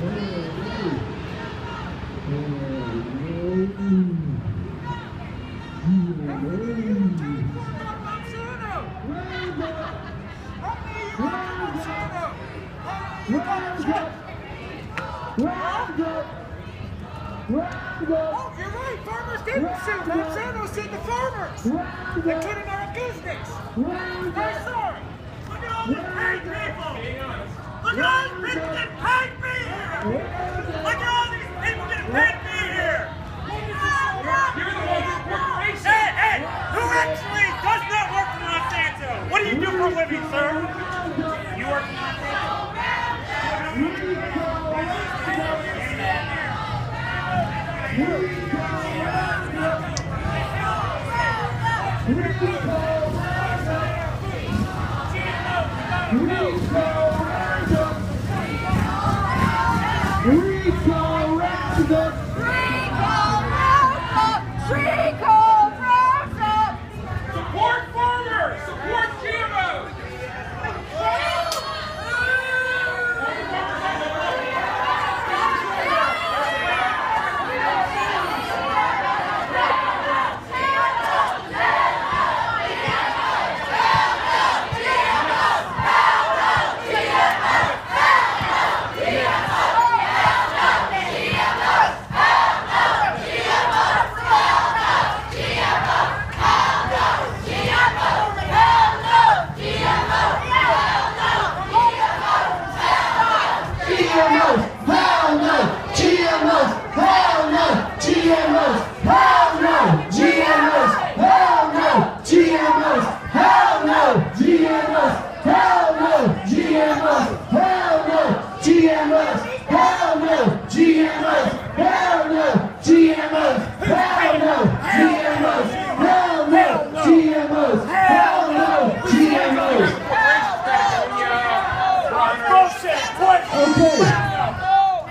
Oh, you're right. Farmers didn't sue. Monsanto sued the farmers. They put in our business. Very sorry. Look at all these paid people. Look at all these people getting paid to be here. Look at all these people getting paid to be here. You're the one who's working. Hey, who actually does not work for Monsanto? What do you do for a living, sir? You work for Monsanto? Support farmers! Support GMOs!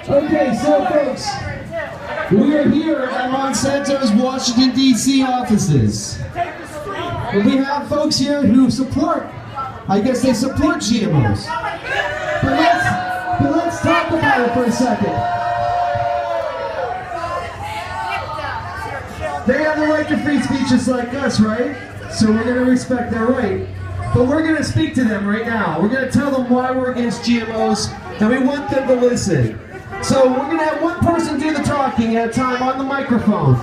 Okay, so folks, we are here at Monsanto's Washington, D.C. offices. And we have folks here who support, I guess they support GMOs. But let's talk about it for a second. They have the right to free speech just like us, right? So we're going to respect their right. But we're going to speak to them right now. We're going to tell them why we're against GMOs, and we want them to listen. So we're going to have one person do the talking at a time on the microphone.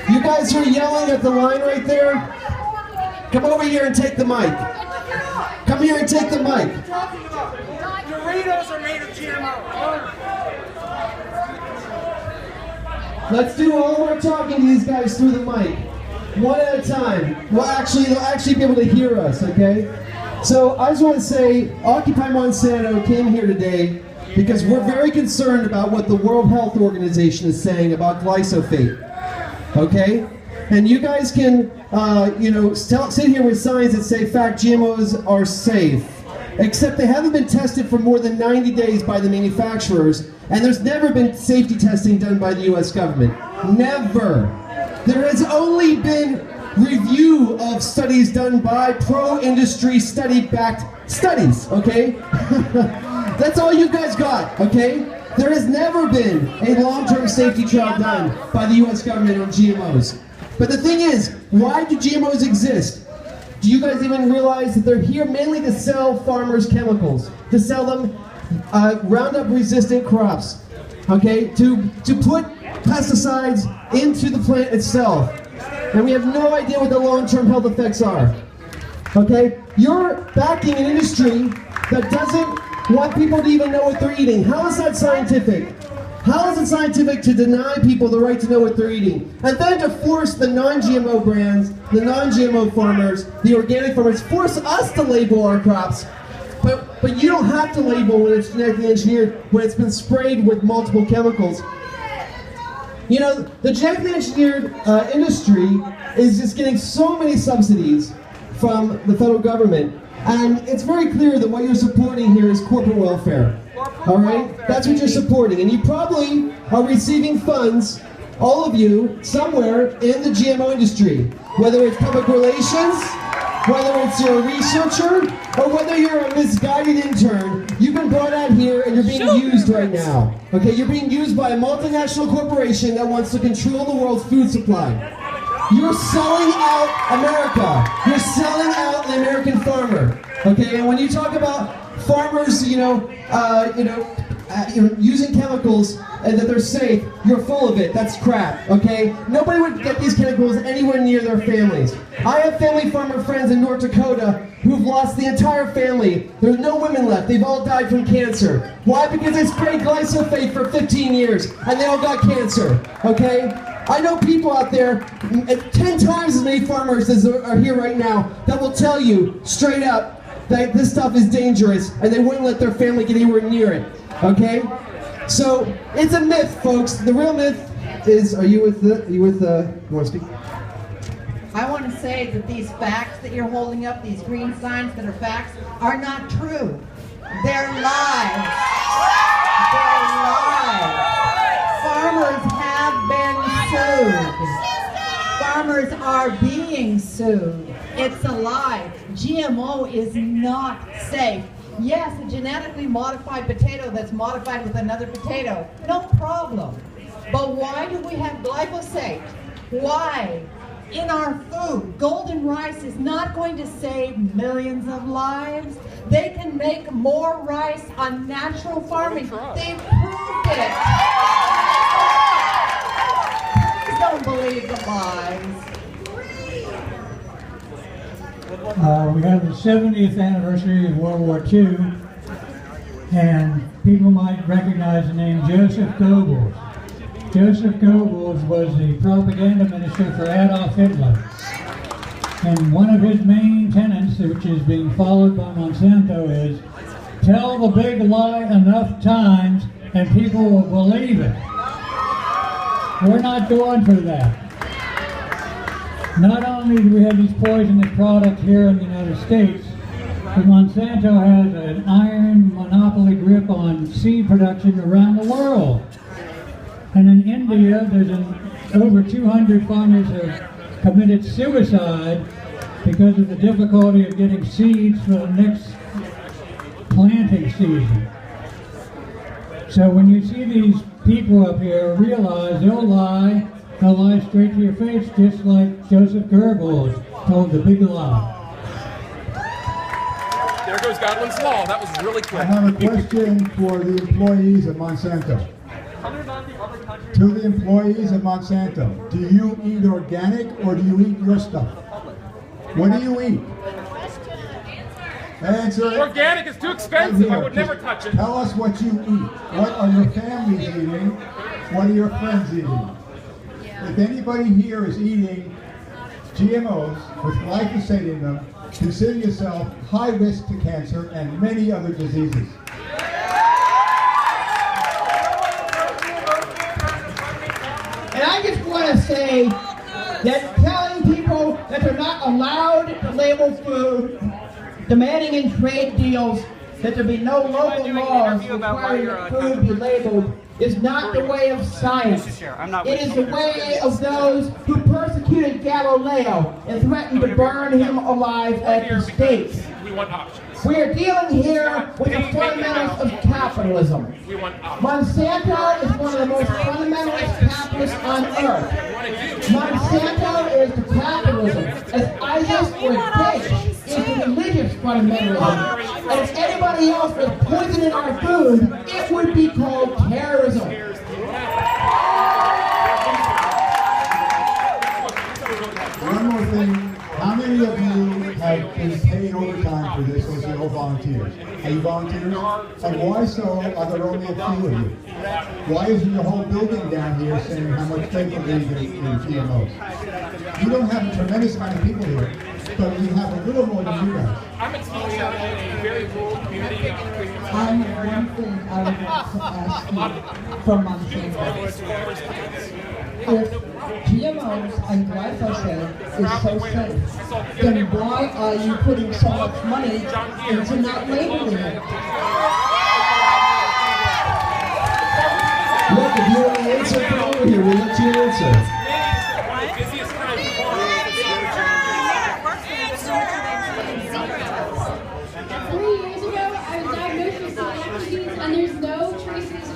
You guys are yelling at the line right there. Come over here and take the mic. Come here and take the mic. Doritos are made of GMO. Let's do all of our talking to these guys through the mic. One at a time. They'll actually be able to hear us, okay? So I just want to say, Occupy Monsanto came here today because we're very concerned about what the World Health Organization is saying about glyphosate, okay? And you guys can, sit here with signs that say, fact, GMOs are safe. Except they haven't been tested for more than 90 days by the manufacturers, and there's never been safety testing done by the US government. Never. There has only been review of studies done by pro-industry study-backed studies, okay? That's all you guys got, okay? There has never been a long-term safety trial done by the US government on GMOs. But the thing is, why do GMOs exist? Do you guys even realize that they're here mainly to sell farmers chemicals, to sell them Roundup-resistant crops, okay? To put pesticides into the plant itself. And we have no idea what the long-term health effects are, okay? You're backing an industry that doesn't want people to even know what they're eating. How is that scientific? How is it scientific to deny people the right to know what they're eating? And then to force the non-GMO brands, the non-GMO farmers, the organic farmers, force us to label our crops. But you don't have to label when it's genetically engineered, when it's been sprayed with multiple chemicals. You know, the genetically engineered industry is just getting so many subsidies from the federal government. And it's very clear that what you're supporting here is corporate welfare. All right? That's what you're supporting. And you probably are receiving funds, all of you, somewhere in the GMO industry. Whether it's public relations, whether it's you're a researcher, or whether you're a misguided intern, you've been brought out here and you're being right now. Okay, you're being used by a multinational corporation that wants to control the world's food supply. You're selling out America. You're selling out the American farmer. Okay, and when you talk about farmers, using chemicals and that they're safe, you're full of it. That's crap, okay? Nobody would get these chemicals anywhere near their families. I have family farmer friends in North Dakota who've lost the entire family. There's no women left. They've all died from cancer. Why? Because they sprayed glyphosate for 15 years and they all got cancer, okay? I know people out there, 10 times as many farmers as are here right now, that will tell you straight up that this stuff is dangerous and they wouldn't let their family get anywhere near it. Okay? So, it's a myth, folks. The real myth is, you want to speak? I want to say that these facts that you're holding up, these green signs that are facts, are not true. They're lies. They're lies. Farmers have been sued. Farmers are being sued. It's a lie. GMO is not safe. Yes, a genetically modified potato that's modified with another potato, no problem. But why do we have glyphosate? Why? In our food, golden rice is not going to save millions of lives. They can make more rice on natural farming. They've proved it. Please don't believe the lies. We have the 70th anniversary of World War II, and people might recognize the name Joseph Goebbels. Joseph Goebbels was the propaganda minister for Adolf Hitler. And one of his main tenets, which is being followed by Monsanto, is tell the big lie enough times and people will believe it. We're not going for that. Not only do we have these poisonous products here in the United States, but Monsanto has an iron monopoly grip on seed production around the world. And in India, there's over 200 farmers have committed suicide because of the difficulty of getting seeds for the next planting season. So when you see these people up here, realize they'll lie straight to your face, just like Joseph Goebbels told the big lie. There goes Godwin's Law. That was really quick. I have a question for the employees of Monsanto. To the employees of Monsanto, do you eat organic or do you eat your stuff? What do you eat? Answer. Organic is too expensive. I would never touch it. Tell us what you eat. What are your families eating? What are your friends eating? If anybody here is eating GMOs with glyphosate in them, consider yourself high risk to cancer and many other diseases. And I just want to say that telling people that they're not allowed to label food, demanding in trade deals that there be no local laws requiring that food be labeled, is not the way of science. It is the way of those who persecuted Galileo and threatened to burn him alive at the stake. We want options. We are dealing here with the fundamentals of capitalism. We want options. Monsanto is one of the most fundamentalist capitalists on earth. Monsanto is the capitalism, as ISIS or Daesh is the religious fundamentalism. And if anybody else was poisoning our food, it would be called terrorism. One more thing. How many of you have been paid overtime for this as your volunteers? Are you volunteers? And why so are there only a few of you? Why isn't the whole building down here saying how much they believe in GMOs? We don't have a tremendous amount of people here, but we have a little more than you guys. I'm a teacher in a very rural community. I have one thing I would like to ask you from Monsanto. If GMOs and glyphosate is so safe, then why are you putting so much money into not labeling it? Look, if you want to answer, come over here. We'll let you answer. Busiest time Years ago, I was diagnosed with celiac disease, and there's no traces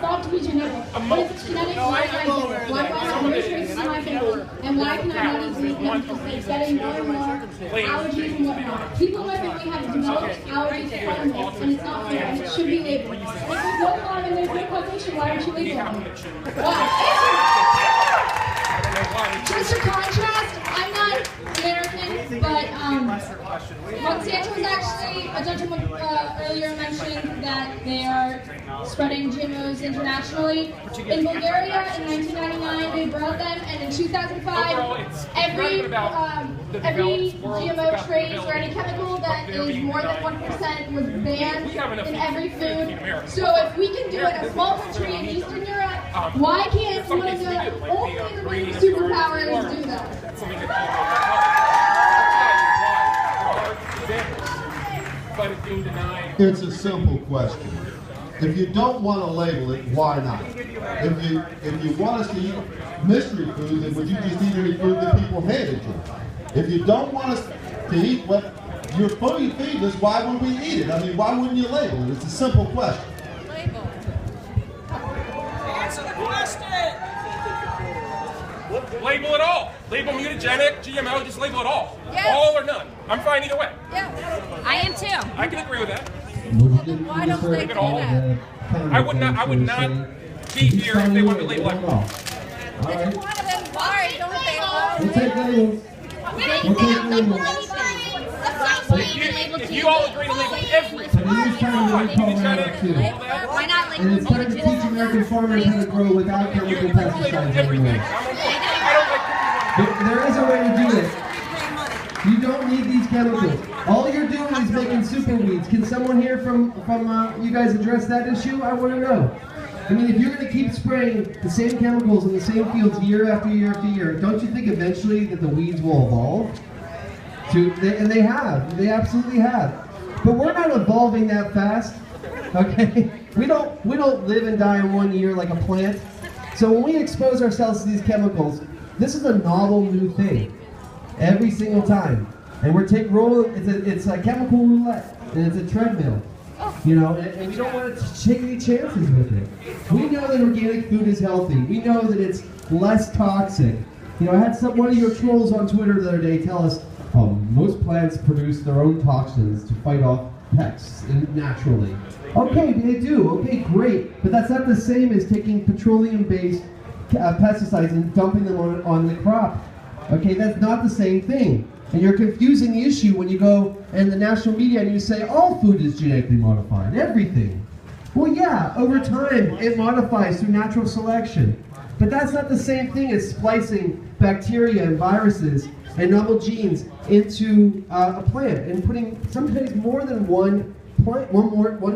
thought to be genetic. But if it's genetic, why do I get it? Why do I have no traces in my family? And why can I not eat meat because it's getting more and more allergies and whatnot? People in my family have developed allergies to farmers, and it's not fair, and it should be labeled. If there's no farm and there's no causation, why aren't you labeling it? Why? Just for contrast, I'm not American, but Monsanto was actually, a gentleman earlier mentioned that they are spreading GMOs internationally. In Bulgaria, in 1999, they brought them, and in 2005, every GMO trace or any chemical that is more than 1% was banned in every food. So if we can do it, a small country in Eastern Europe, why can't one of the only remaining superpowers do that? It's a simple question. If you don't want to label it, why not? If you want us to eat mystery food, then would you just eat any food that people handed you? If you don't want us to eat what you're fully feeding us, why would we eat it? I mean, why wouldn't you label it? It's a simple question. Label. Answer the question. Label it all. Label mutagenic, GMO, just label it all. Yes. All or none. I'm fine either way. Yeah, I am too. I can agree with that. Why don't they do that? I would not be here if they wanted to label everything. Then why don't they all We'll take labels. If you all agree to label everything, But it is time to recall that too. Why not And it's time to teach American farmers how to grow without chemical pesticides anyway. But there is a way to do it. You don't need these chemicals. All you're doing is making super weeds. Can someone here from you guys address that issue? I want to know. I mean, if you're going to keep spraying the same chemicals in the same fields year after year after year, don't you think eventually that the weeds will evolve? And they have. They absolutely have. But we're not evolving that fast. Okay? We don't live and die in 1 year like a plant. So when we expose ourselves to these chemicals, this is a novel new thing. Every single time. And we're it's a chemical roulette, and it's a treadmill. You know, and we don't want to take any chances with it. We know that organic food is healthy. We know that it's less toxic. You know, I had one of your trolls on Twitter the other day tell us, most plants produce their own toxins to fight off pests naturally. Okay, they do. Okay, great. But that's not the same as taking petroleum-based pesticides and dumping them on the crop. Okay, that's not the same thing. And you're confusing the issue when you go in the national media and you say all food is genetically modified, everything. Well, yeah, over time it modifies through natural selection. But that's not the same thing as splicing bacteria and viruses and novel genes into a plant and putting sometimes more than one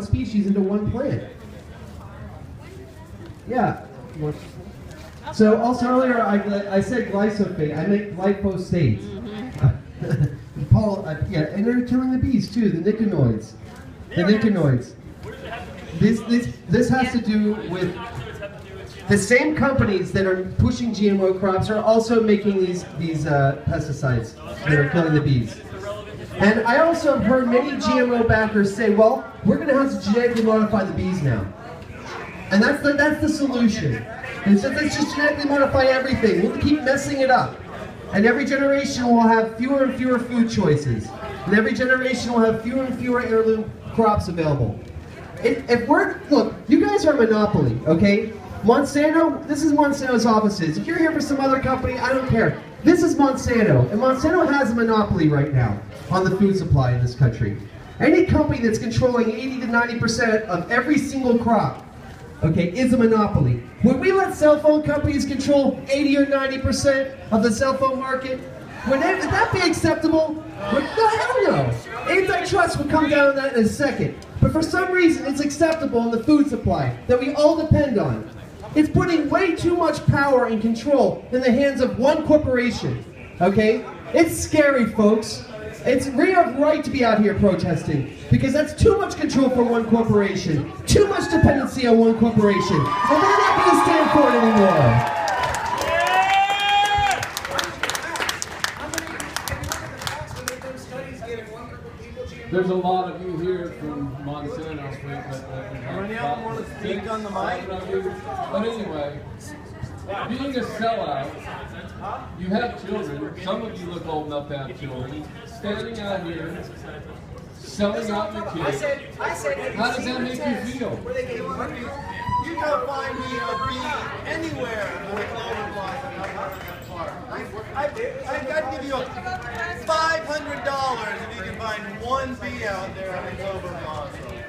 species into one plant. Yeah. So also earlier I said glyphosate. I meant glyphosate. Paul, yeah, and they're killing the bees too. The nicotinoids. This has to do with the same companies that are pushing GMO crops are also making these pesticides that are killing the bees. And I also have heard many GMO backers say, well, we're going to have to genetically modify the bees now. And that's the solution. And so let's just genetically modify everything. We'll keep messing it up. And every generation will have fewer and fewer food choices. And every generation will have fewer and fewer heirloom crops available. Look, you guys are a monopoly, okay? Monsanto, this is Monsanto's offices. If you're here for some other company, I don't care. This is Monsanto, and Monsanto has a monopoly right now on the food supply in this country. Any company that's controlling 80 to 90% of every single crop, okay, is a monopoly. Would we let cell phone companies control 80 or 90% of the cell phone market? Would that be acceptable? No, hell no. Antitrust would come down on that in a second. But for some reason, it's acceptable in the food supply that we all depend on. It's putting way too much power and control in the hands of one corporation, okay? It's scary, folks. We have right to be out here protesting because that's too much control for one corporation, too much dependency on one corporation, and we're not going to stand for it anymore. There's a lot of you here hear it from Monsanto. Any of them want to speak on the mic? But anyway, being a sellout, you have children. Some of you look old enough to have children. Standing out here, selling out your kids. How does that make you feel? You don't find me a bee anywhere with Cloverblossom in that park. I'd give you $500 if you can find one bee out there on a Cloverblossom.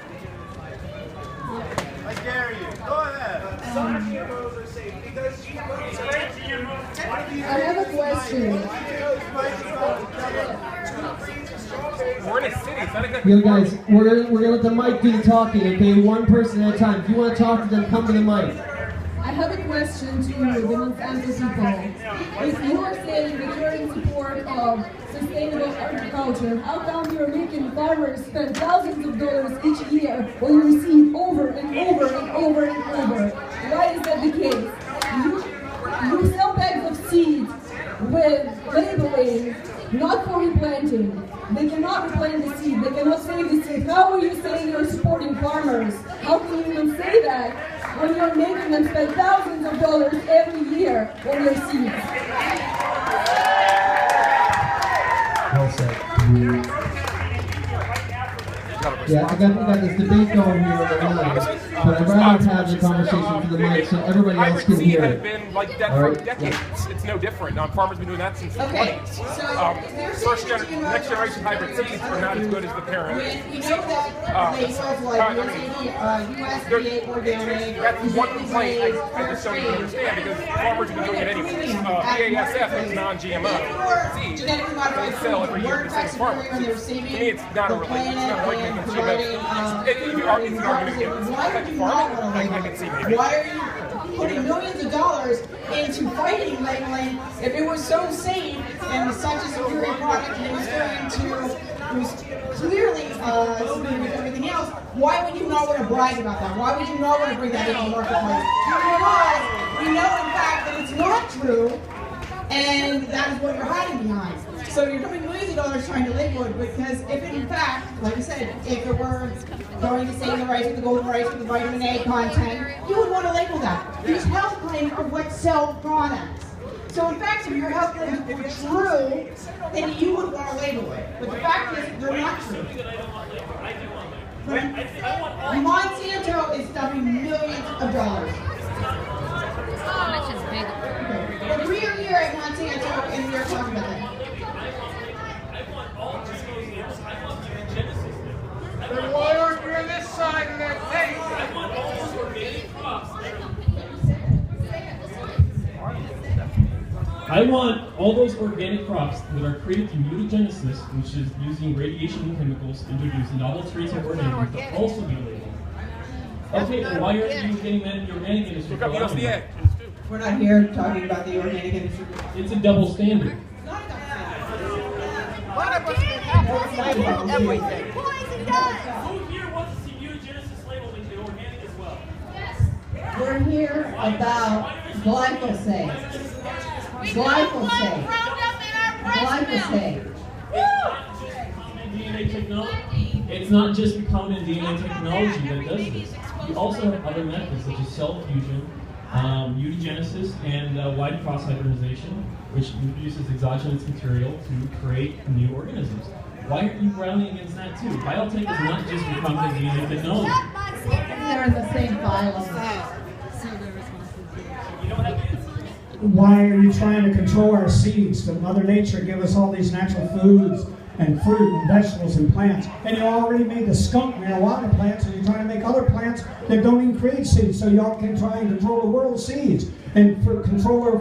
I dare you. Go ahead. Some GMOs are safe because GMOs are I have a question. We're in a city. It's not exactly. Yo guys, we're gonna let the mic do the talking, okay? One person at a time. If you want to talk to them, come to the mic. I have a question to you, the Monsanto people. If you are saying that you're in support of sustainable agriculture, how come you're making farmers spend thousands of dollars each year when you receive over and over and over and over? Why is that the case? You sell bags of seeds with labeling, not for replanting. They cannot replant the seed. They cannot save the seed. How are you saying you're supporting farmers? How can you even say that when you're making them spend thousands of dollars every year on their seeds? Well said. Yeah, we got this debate going here on the line, but I'd rather have the conversation to the mic so everybody else can hear Hybrid it. seed has been like that for decades. It's no different. Farmers have been doing that since the 20s. Next generation hybrid seeds are not as good as the parent. We know that labels like USDA organic, that's one complaint I just don't even understand because farmers have been doing it anyway. BASF is non-GMO seeds. They sell every year to the same farmers. To me, it's not a argument against GMO. If you argue against farming, I can see maybe. Why are you putting millions of dollars into fighting labeling if it was so safe and such a superior product and it was clearly superior to everything else? Why would you not want to brag about that? Why would you not want to bring that into the marketplace? Because we know in fact that it's not true, and that is what you're hiding behind. So you're doing millions of dollars trying to label it because if it in fact, like I said, if it were going to say the rice with the golden rice with the vitamin A content, you would want to label that. These health claims are what sell products. So in fact, if your health claims were true, then you would want to label it. But the fact is, they're not true. Monsanto is dumping millions of dollars. But we are here at Monsanto and we are talking about that. Then why aren't you on this side of that tape? I want all those organic crops that are created through mutagenesis, which is using radiation and chemicals, introduced novel traits of organisms, to also be labeled. Okay, then why aren't you getting that in the organic industry? We're not here talking about the organic industry. It's a double standard. Everything. Who here wants to see mutagenesis labeled into organic as well? Yes. We're here about glyphosate. Glyphosate. Glyphosate. DNA technology. It's not just recombinant DNA technology that does this. We also have other methods such as cell fusion, mutagenesis, and wide cross hybridization, which introduces exogenous material to create new organisms. Why are you rallying against that too? Biotech is not just recombinant DNA technology. They're in the same phylum. Why are you trying to control our seeds? Did Mother Nature give us all these natural foods and fruit and vegetables and plants? And you already made the skunk marijuana plants, and you're trying to make other plants that don't even create seeds, so y'all can try and control the world's seeds and control our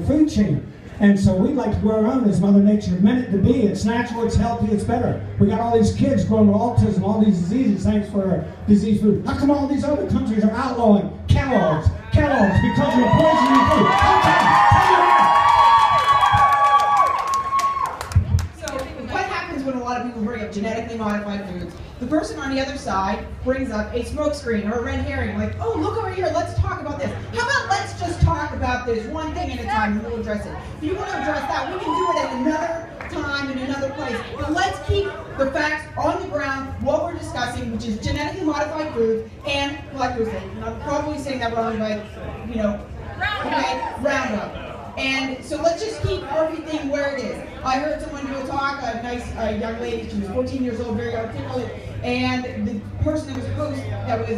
food chain. And so we like to go around as Mother Nature meant it to be. It's natural, it's healthy, it's better. We got all these kids growing with autism, all these diseases, thanks for our disease food. How come all these other countries are outlawing Kellogg's because you're poisoning food? So what happens when a lot of people bring up genetically modified foods? The person on the other side brings up a smokescreen or a red herring, like, oh, look over here, let's talk about this. How about let's just talk about this one thing at a time and we'll address it. If you want to address that, we can do it at another time in another place. But let's keep the facts on the ground, what we're discussing, which is genetically modified foods and glyphosate. And I'm probably saying that wrong, but, you know, okay, Roundup. And so let's just keep everything where it is. I heard someone do a talk, a nice young lady, she was 14 years old, very articulate, and the person that was host that was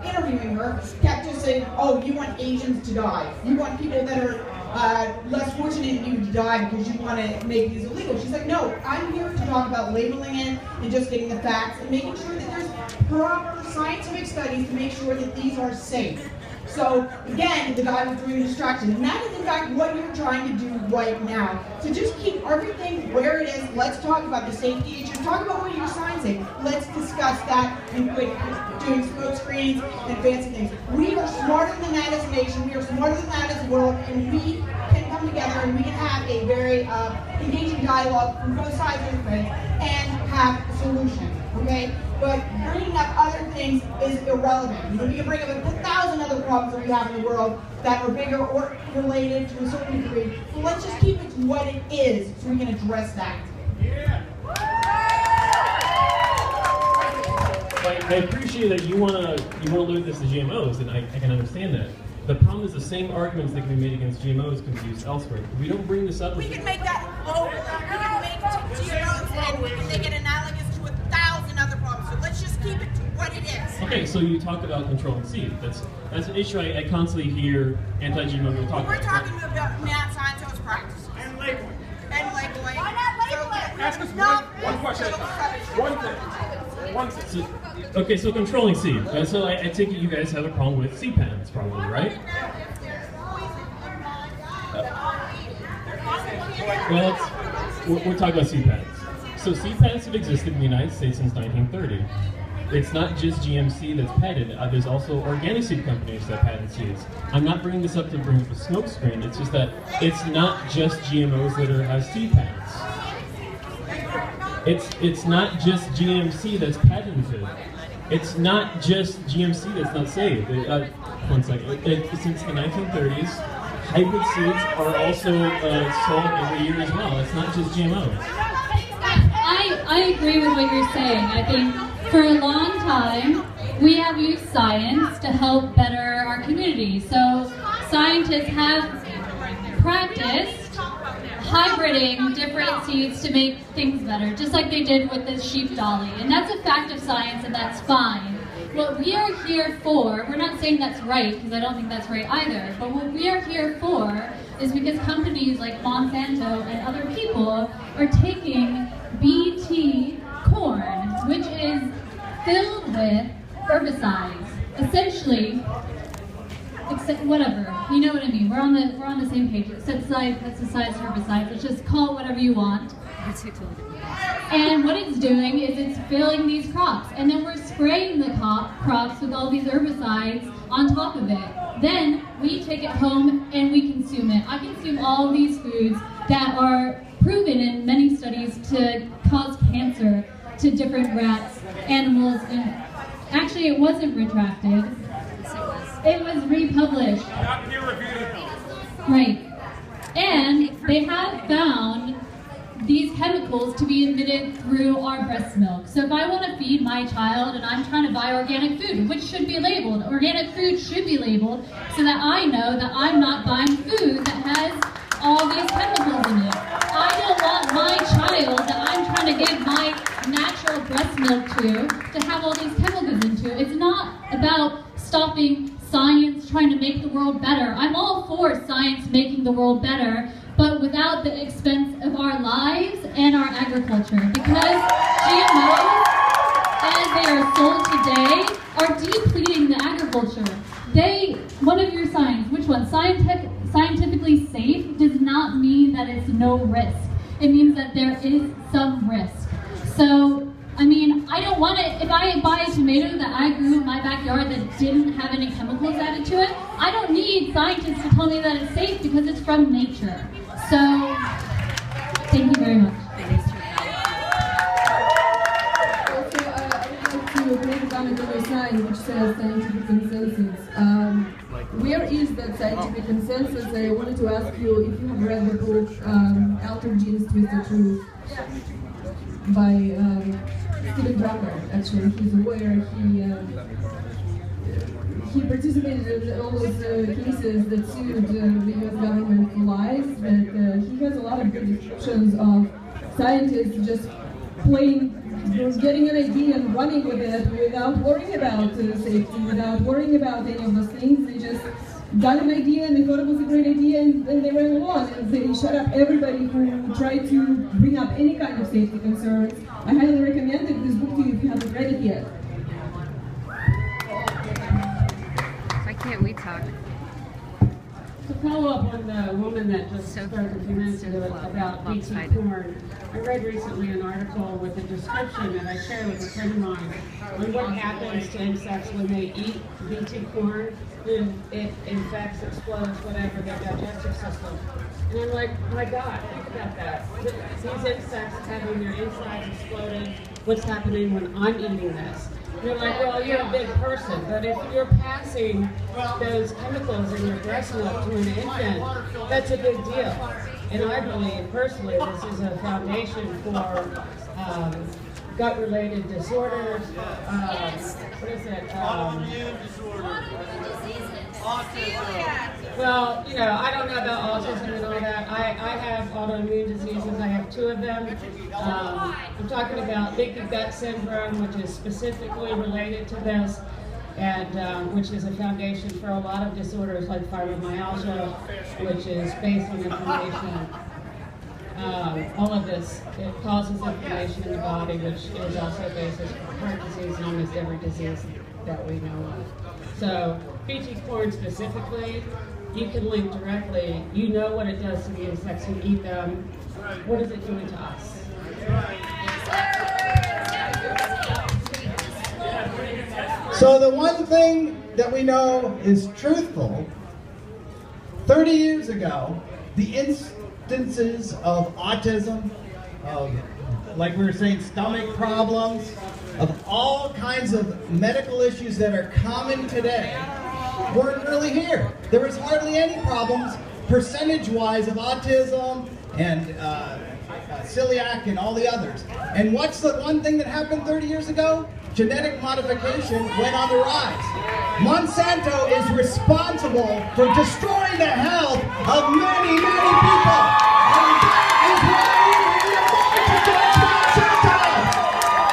interviewing her kept just saying, oh, you want Asians to die. You want people that are less fortunate than you to die because you want to make these illegal. She's like, no, I'm here to talk about labeling it and just getting the facts and making sure that there's proper scientific studies to make sure that these are safe. So again, the guy was doing distraction, and that is in fact what you're trying to do right now. So just keep everything where it is. Let's talk about the safety issues. Talk about what you're sciencing. Let's discuss that and quit doing smoke screens and fancy things. We are smarter than that as a nation. We are smarter than that as a world, and we can come together and we can have a very engaging dialogue from both sides of the fence and have a solution. Okay? But bringing up other things is irrelevant. You know, we can bring up 1,000 other problems that we have in the world that are bigger or related to a certain degree. But let's just keep it to what it is so we can address that. I appreciate that you wanna limit this to GMOs, and I can understand that. The problem is the same arguments that can be made against GMOs can be used elsewhere. If we don't bring this up, we can make that over. We can make GMOs and we can make it analogous to 1,000 other problems. So let's just keep it to what it is. Okay, so you talk about controlling seed. That's an issue I constantly hear anti-GMO people talk about. We're talking about Monsanto's practices. And labeling. And labeling. Why not labeling? Ask us one question at a time. One thing. One thing. Okay, so controlling seed. So I take it you guys have a problem with seed patents, probably, right? Well, we're talking about seed patents. So seed patents have existed in the United States since 1930. It's not just GMC that's patented. There's also organic seed companies that patent seeds. I'm not bringing this up to bring up a smoke screen. It's just that it's not just GMOs that have seed patents. It's not just GMC that's patented. It's not just GMC that's not safe. One second. Since the 1930s, hybrid seeds are also sold every year as well. It's not just GMOs. I agree with what you're saying. I think for a long time, we have used science to help better our community. So scientists have practiced hybriding different seeds to make things better, just like they did with the sheep dolly. And that's a fact of science, and that's fine. What we are here for, we're not saying that's right, because I don't think that's right either, but what we are here for is because companies like Monsanto and other people are taking BT corn, which is filled with herbicides, essentially. Except whatever, you know what I mean. We're on the same page. Pesticides, herbicides. Let's just call it whatever you want. And what it's doing is it's filling these crops, and then we're spraying the crops with all these herbicides on top of it. Then we take it home and we consume it. I consume all these foods that are proven in many studies to cause cancer to different rats, animals, and actually it wasn't retracted. It was republished. Not peer reviewed. Right. And they have found these chemicals to be emitted through our breast milk. So if I want to feed my child and I'm trying to buy organic food, which should be labeled, organic food should be labeled so that I know that I'm not buying food that has all these chemicals in it. I don't want my child that I'm trying to give my natural breast milk to have all these chemicals into it. It's not about stopping science trying to make the world better. I'm all for science making the world better, but without the expense of our lives and our agriculture. Because GMOs, as they are sold today, are depleting the agriculture. One of your signs, which one? Scientifically safe does not mean that it's no risk. It means that there is some risk. So, I mean, I don't want it, if I buy a tomato that I grew in my backyard that didn't have any chemicals added to it, I don't need scientists to tell me that it's safe because it's from nature. So, thank you very much. Also, I would like to break down another sign which says scientific consensus. where is that scientific consensus? I wanted to ask you if you have read the book Altered Genes, Twisted Truth by Stephen Drucker. Actually, he's aware. He participated in all those cases that sued the U.S. government for lies. That he has a lot of good descriptions of scientists just getting an idea and running with it without worrying about safety, without worrying about any of those things. They just got an idea and they thought it was a great idea, and then they ran along and they shut up everybody who tried to bring up any kind of safety concerns. I highly recommend this book to you if you haven't read it yet. Why can't we talk? To follow up on the woman that just spoke a few minutes ago about BT corn, I read recently an article with a description that I shared with a friend of mine on what happens to insects when they eat BT corn. Then it infects, explodes, whatever, their digestive system. And I'm like, my God, think about that. These insects having their insides exploded, what's happening when I'm eating this? You're like, well, you're a big person, but if you're passing those chemicals in your breast milk to an infant, that's a big deal. And I believe, personally, this is a foundation for gut-related disorders, what is it? Autoimmune disorders. Autism. Well, you know, I don't know about autism and all that. I have autoimmune diseases. I have 2 of them. I'm talking about leaky gut syndrome, which is specifically related to this, and which is a foundation for a lot of disorders like fibromyalgia, which is based on inflammation. All of this, it causes inflammation in the body, which is also a basis for heart disease and almost every disease that we know of. So, BT corn specifically, you can link directly. You know what it does to the insects who eat them. What is it doing to us? So the one thing that we know is truthful, 30 years ago, the instances of autism, of, like we were saying, stomach problems, of all kinds of medical issues that are common today weren't really here. There was hardly any problems percentage-wise of autism and celiac and all the others. And what's the one thing that happened 30 years ago? Genetic modification went on the rise. Monsanto is responsible for destroying the health of many, many people. And that is why we are Monsanto.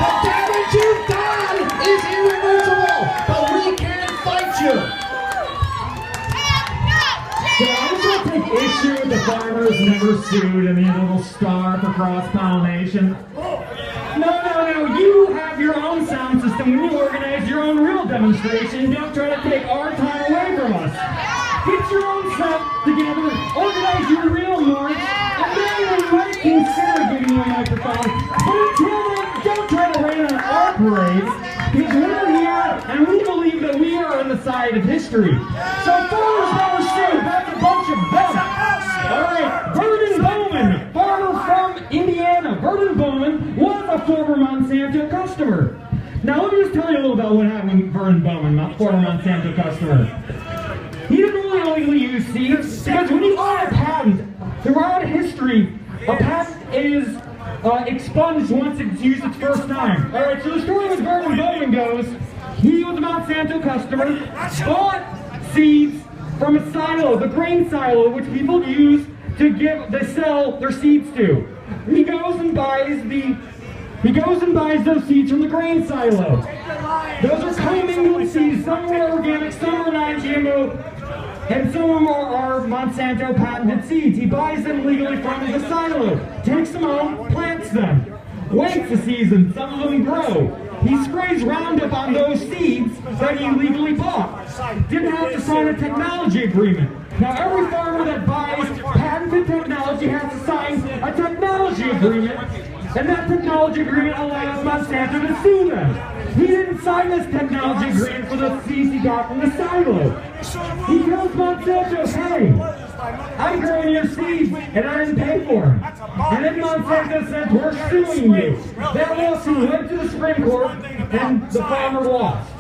The damage you've done is irreversible, but we can't fight you. So I just want to take issue with the farmers never sued and the little star for cross-pollination. No, you have your own sound system when you organize your own real demonstration. Don't try to take our time away from us. Get your own set together, organize your real march, and then we might consider giving you a microphone. But until then, don't try to rain on our parade, because we're here and we believe that we are on the side of history. So farmers never sue, that's a bunch of them. Alright, Vernon Bowman, farmer from Indiana. Vernon Bowman was a former Monsanto customer. Now let me just tell you a little about what happened with Vernon Bowman, not former Monsanto customer. He didn't really illegally use seeds, because when you own a patent, throughout history, a patent is expunged once it's used its first time. Alright, so the story with Vernon Bowman goes, he was a Monsanto customer, bought seeds from a silo, the grain silo, which people use to sell their seeds to. He goes and buys those seeds from the grain silo. Those are commingled seeds. Some are organic, some are non-GMO, and some of them are Monsanto patented seeds. He buys them legally from the silo, takes them home, plants them, waits a season, some of them grow. He sprays Roundup on those seeds that he legally bought. Didn't have to sign a technology agreement. Now every farmer that buys patented technology has to sign a technology agreement, and that technology agreement allows Monsanto to sue them. He didn't sign this technology agreement for the seeds he got from the silo. He tells Monsanto, hey, I'm growing your seeds and I didn't pay for them. And then Monsanto says, we're suing you. That lawsuit went to the Supreme Court. and the farmer lost.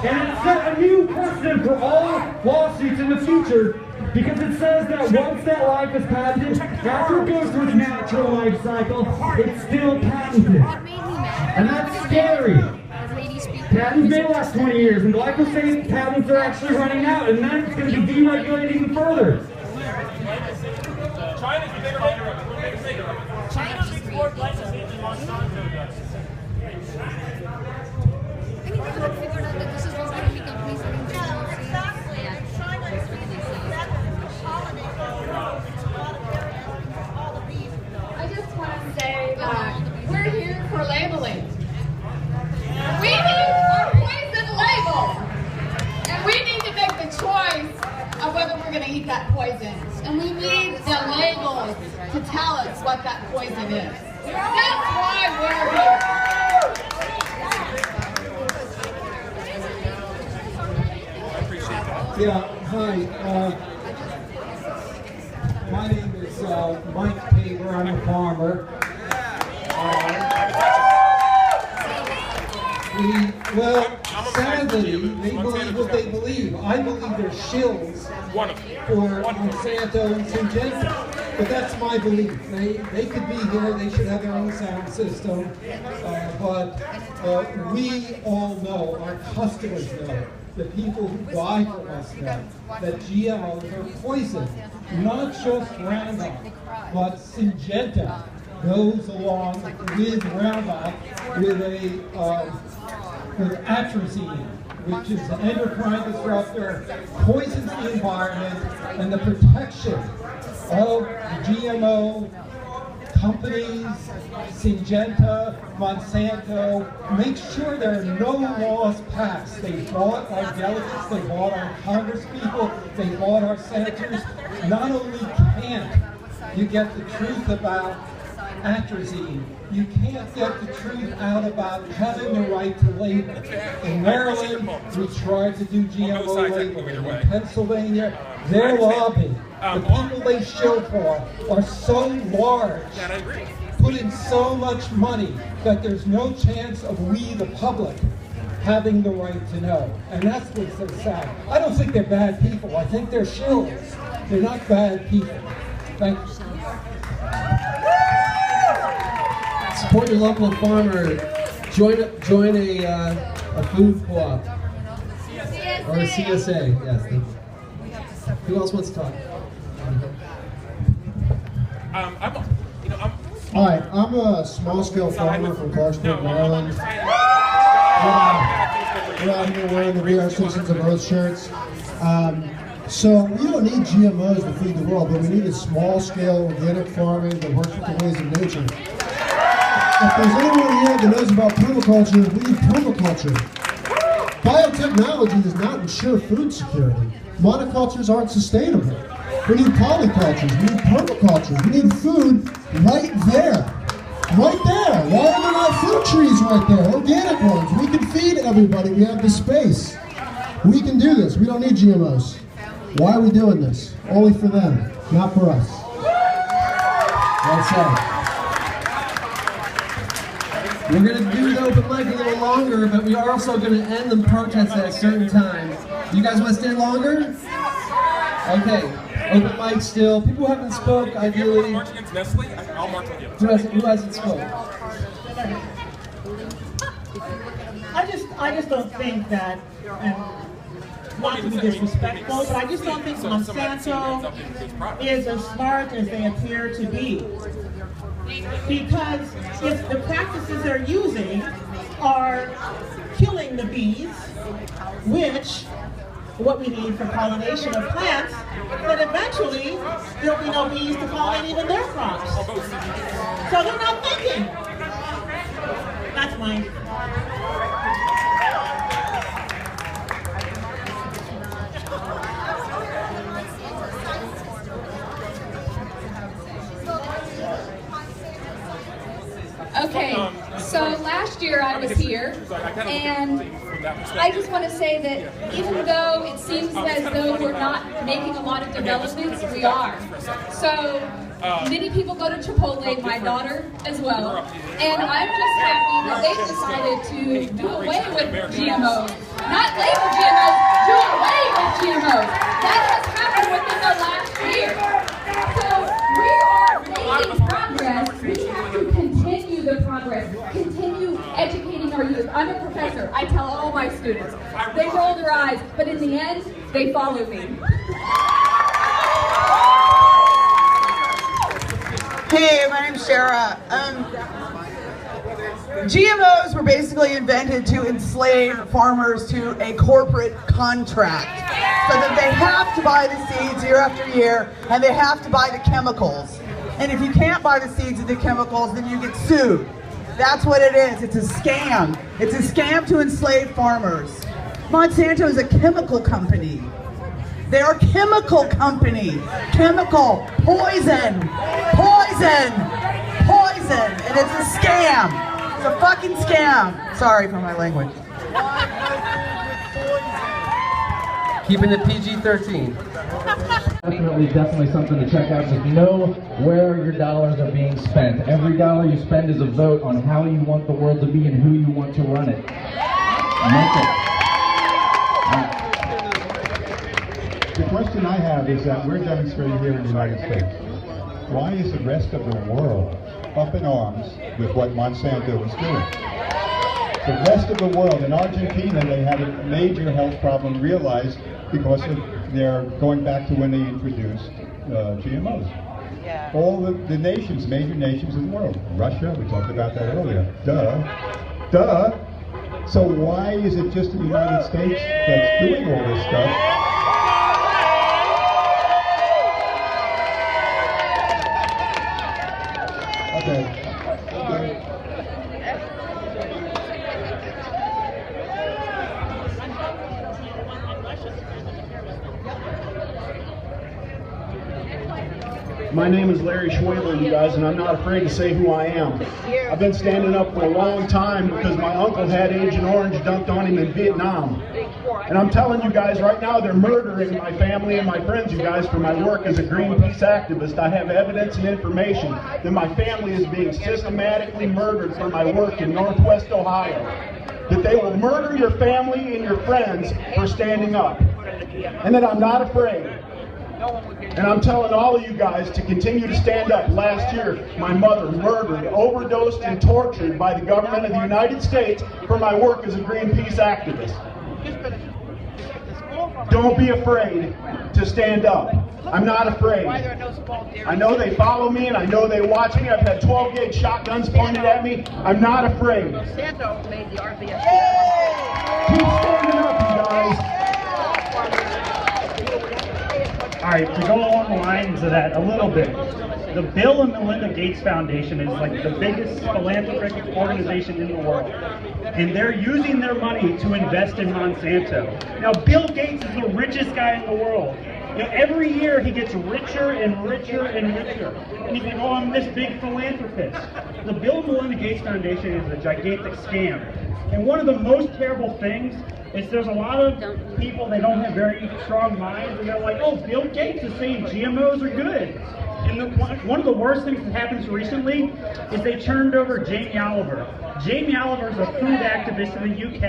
And it set a new precedent for all lawsuits in the future because it says that once that life is patented, after it goes through its natural life cycle, it's still patented. And that's scary. Patents may last 20 years, and glyphosate patents are actually running out, and then it's going to be deregulated even further. China's bigger of it. China makes more glyphosate than Monsanto does. I just want to say that we're here for labeling. We need our poison label. And we need to make the choice of whether we're going to eat that poison. And we need the labels to tell us what that poison is. That's why we're here. Yeah, hi. My name is Mike Paver. I'm a farmer. Sadly, they believe what they believe. I believe they're shills for Monsanto and Syngenta. But that's my belief. They could be here, they should have their own sound system. But we all know, our customers know, the people who buy from us know, that GMOs are poison. Not just Roundup, but Syngenta goes along with Roundup with atrazine, which is an endocrine disruptor, poisons the environment, and the protection of the GMO companies, Syngenta, Monsanto, make sure there are no laws passed. They bought our delegates, they bought our congresspeople, they bought our senators. Not only can't you get the truth about atrazine, you can't get the truth out about having the right to label. In Maryland, we tried to do GMO labeling. In Pennsylvania, they're lobbying. The people they shill for are so large, put in so much money, that there's no chance of we, the public, having the right to know. And that's what's so sad. I don't think they're bad people. I think they're shills. They're not bad people. Thank you. Support your local farmer. Join a food co-op or a CSA. Yes. Who else wants to talk? Hi, I'm a small-scale farmer from Clarksburg, Maryland. We're out here wearing the We Are Citizens of Earth shirts. So we don't need GMOs to feed the world, but we need a small-scale organic farming that works with the ways of nature. If there's anyone here that knows about permaculture, we need permaculture. Biotechnology does not ensure food security. Monocultures aren't sustainable. We need polycultures, we need permaculture, we need food right there. Right there. Why are there not fruit trees right there? Organic ones. We can feed everybody. We have the space. We can do this. We don't need GMOs. Why are we doing this? Only for them, not for us. That's all. We're going to do the open mic a little longer, but we are also going to end the protest at a certain time. You guys want to stay longer? Okay. Open mic still. People who haven't spoke, ideally. Who hasn't spoke? I just don't think that, and not to be disrespectful, but I just don't think Monsanto is as smart as they appear to be. Because if the practices they're using are killing the bees, which what we need for pollination of plants, then eventually there'll be no bees to pollinate even their crops. So they're not thinking. That's mine. Okay, so last year I was here, and I just want to say that even though it seems as though we're not making a lot of developments, we are. So Many people go to Chipotle, my daughter as well. And I'm just happy that they've decided to do away with GMOs. Not label GMOs, do away with GMOs. That has happened within the last year. So we are making progress. We have to continue the progress. Continue educating our youth. I'm a professor. I tell all my students. They roll their eyes, but in the end, they follow me. Hey, my name's Shara. GMOs were basically invented to enslave farmers to a corporate contract so that they have to buy the seeds year after year and they have to buy the chemicals. And if you can't buy the seeds and the chemicals, then you get sued. That's what it is. It's a scam. It's a scam to enslave farmers. Monsanto is a chemical company. They are a chemical company. Chemical. Poison. Poison. Poison. And it's a scam. It's a fucking scam. Sorry for my language. Keeping it PG-13. Definitely something to check out. Just know where your dollars are being spent. Every dollar you spend is a vote on how you want the world to be and who you want to run it. Make it. The question I have is that we're demonstrating here in the United States. Why is the rest of the world up in arms with what Monsanto is doing? The rest of the world, in Argentina, they had a major health problem realized because of their going back to when they introduced GMOs. Yeah. All the nations, major nations in the world. Russia, we talked about that earlier. Duh. Duh. So why is it just the United States that's doing all this stuff? Okay. My name is Larry Schwabel, you guys, and I'm not afraid to say who I am. I've been standing up for a long time because my uncle had Agent Orange dumped on him in Vietnam. And I'm telling you guys right now, they're murdering my family and my friends, you guys, for my work as a Greenpeace activist. I have evidence and information that my family is being systematically murdered for my work in Northwest Ohio. That they will murder your family and your friends for standing up. And that I'm not afraid. And I'm telling all of you guys to continue to stand up. Last year, my mother murdered, overdosed, and tortured by the government of the United States for my work as a Greenpeace activist. Don't be afraid to stand up. I'm not afraid. I know they follow me and I know they watch me. I've had 12-gauge shotguns pointed at me. I'm not afraid. Monsanto made the RVS. Keep standing up, you guys. All right, to go along the lines of that a little bit, the Bill and Melinda Gates Foundation is like the biggest philanthropic organization in the world. And they're using their money to invest in Monsanto. Now, Bill Gates is the richest guy in the world. You know, every year he gets richer and richer and richer. And you think, oh, I'm this big philanthropist. The Bill and Melinda Gates Foundation is a gigantic scam. And one of the most terrible things is there's a lot of people, they don't have very strong minds, and they're like, oh, Bill Gates is saying GMOs are good. And one of the worst things that happens recently is they turned over Jamie Oliver. Jamie Oliver is a food activist in the UK,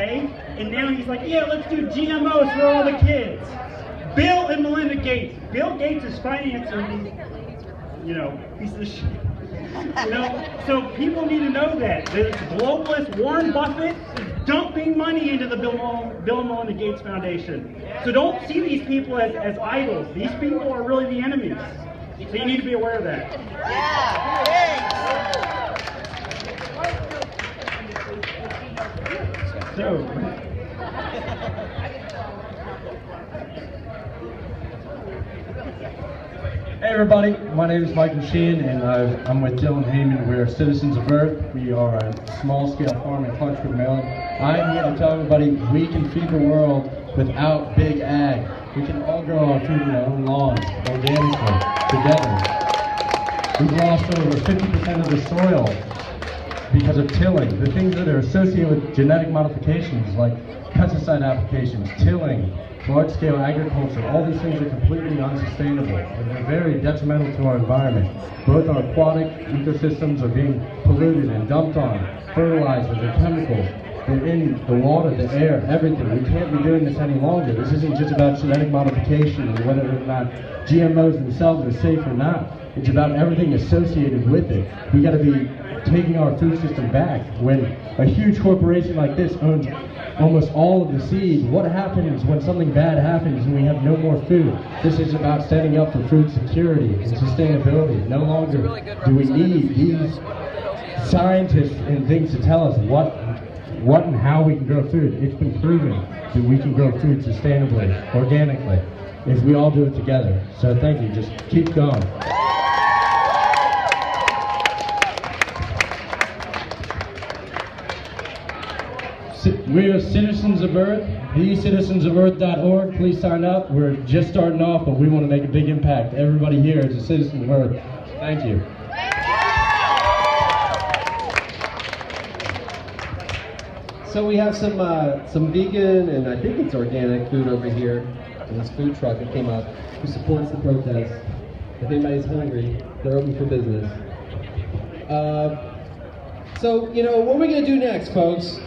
and now he's like, yeah, let's do GMOs for all the kids. Bill and Melinda Gates. Bill Gates is financing these, pieces of shit. So people need to know that. This globalist Warren Buffett is dumping money into the Bill and Melinda Gates Foundation. So don't see these people as idols. These people are really the enemies. So you need to be aware of that. So, hey everybody, my name is Michael Sheehan and I'm with Dylan Heyman. We're Citizens of Earth. We are a small-scale farm in Clarksburg, Maryland. I'm here to tell everybody we can feed the world without big ag. We can all grow our food in our own lawns, organically, together. We've lost over 50% of the soil because of tilling. The things that are associated with genetic modifications, like pesticide applications, tilling, large-scale agriculture, all these things are completely unsustainable, and they're very detrimental to our environment. Both our aquatic ecosystems are being polluted and dumped on, fertilizers and chemicals. They're in the water, the air, everything. We can't be doing this any longer. This isn't just about genetic modification and whether or not GMOs themselves are safe or not. It's about everything associated with it. We got to be taking our food system back. When a huge corporation like this owns almost all of the seeds, what happens when something bad happens and we have no more food? This is about standing up for food security and sustainability. No longer do we need these scientists and things to tell us what and how we can grow food. It's been proven that we can grow food sustainably, organically, if we all do it together. So thank you, just keep going. We are Citizens of Earth, thecitizensofearth.org. Please sign up. We're just starting off, but we want to make a big impact. Everybody here is a citizen of Earth. Thank you. So we have some vegan and I think it's organic food over here in this food truck that came up who supports the protest. If anybody's hungry, they're open for business. So, you know, what are we going to do next, folks?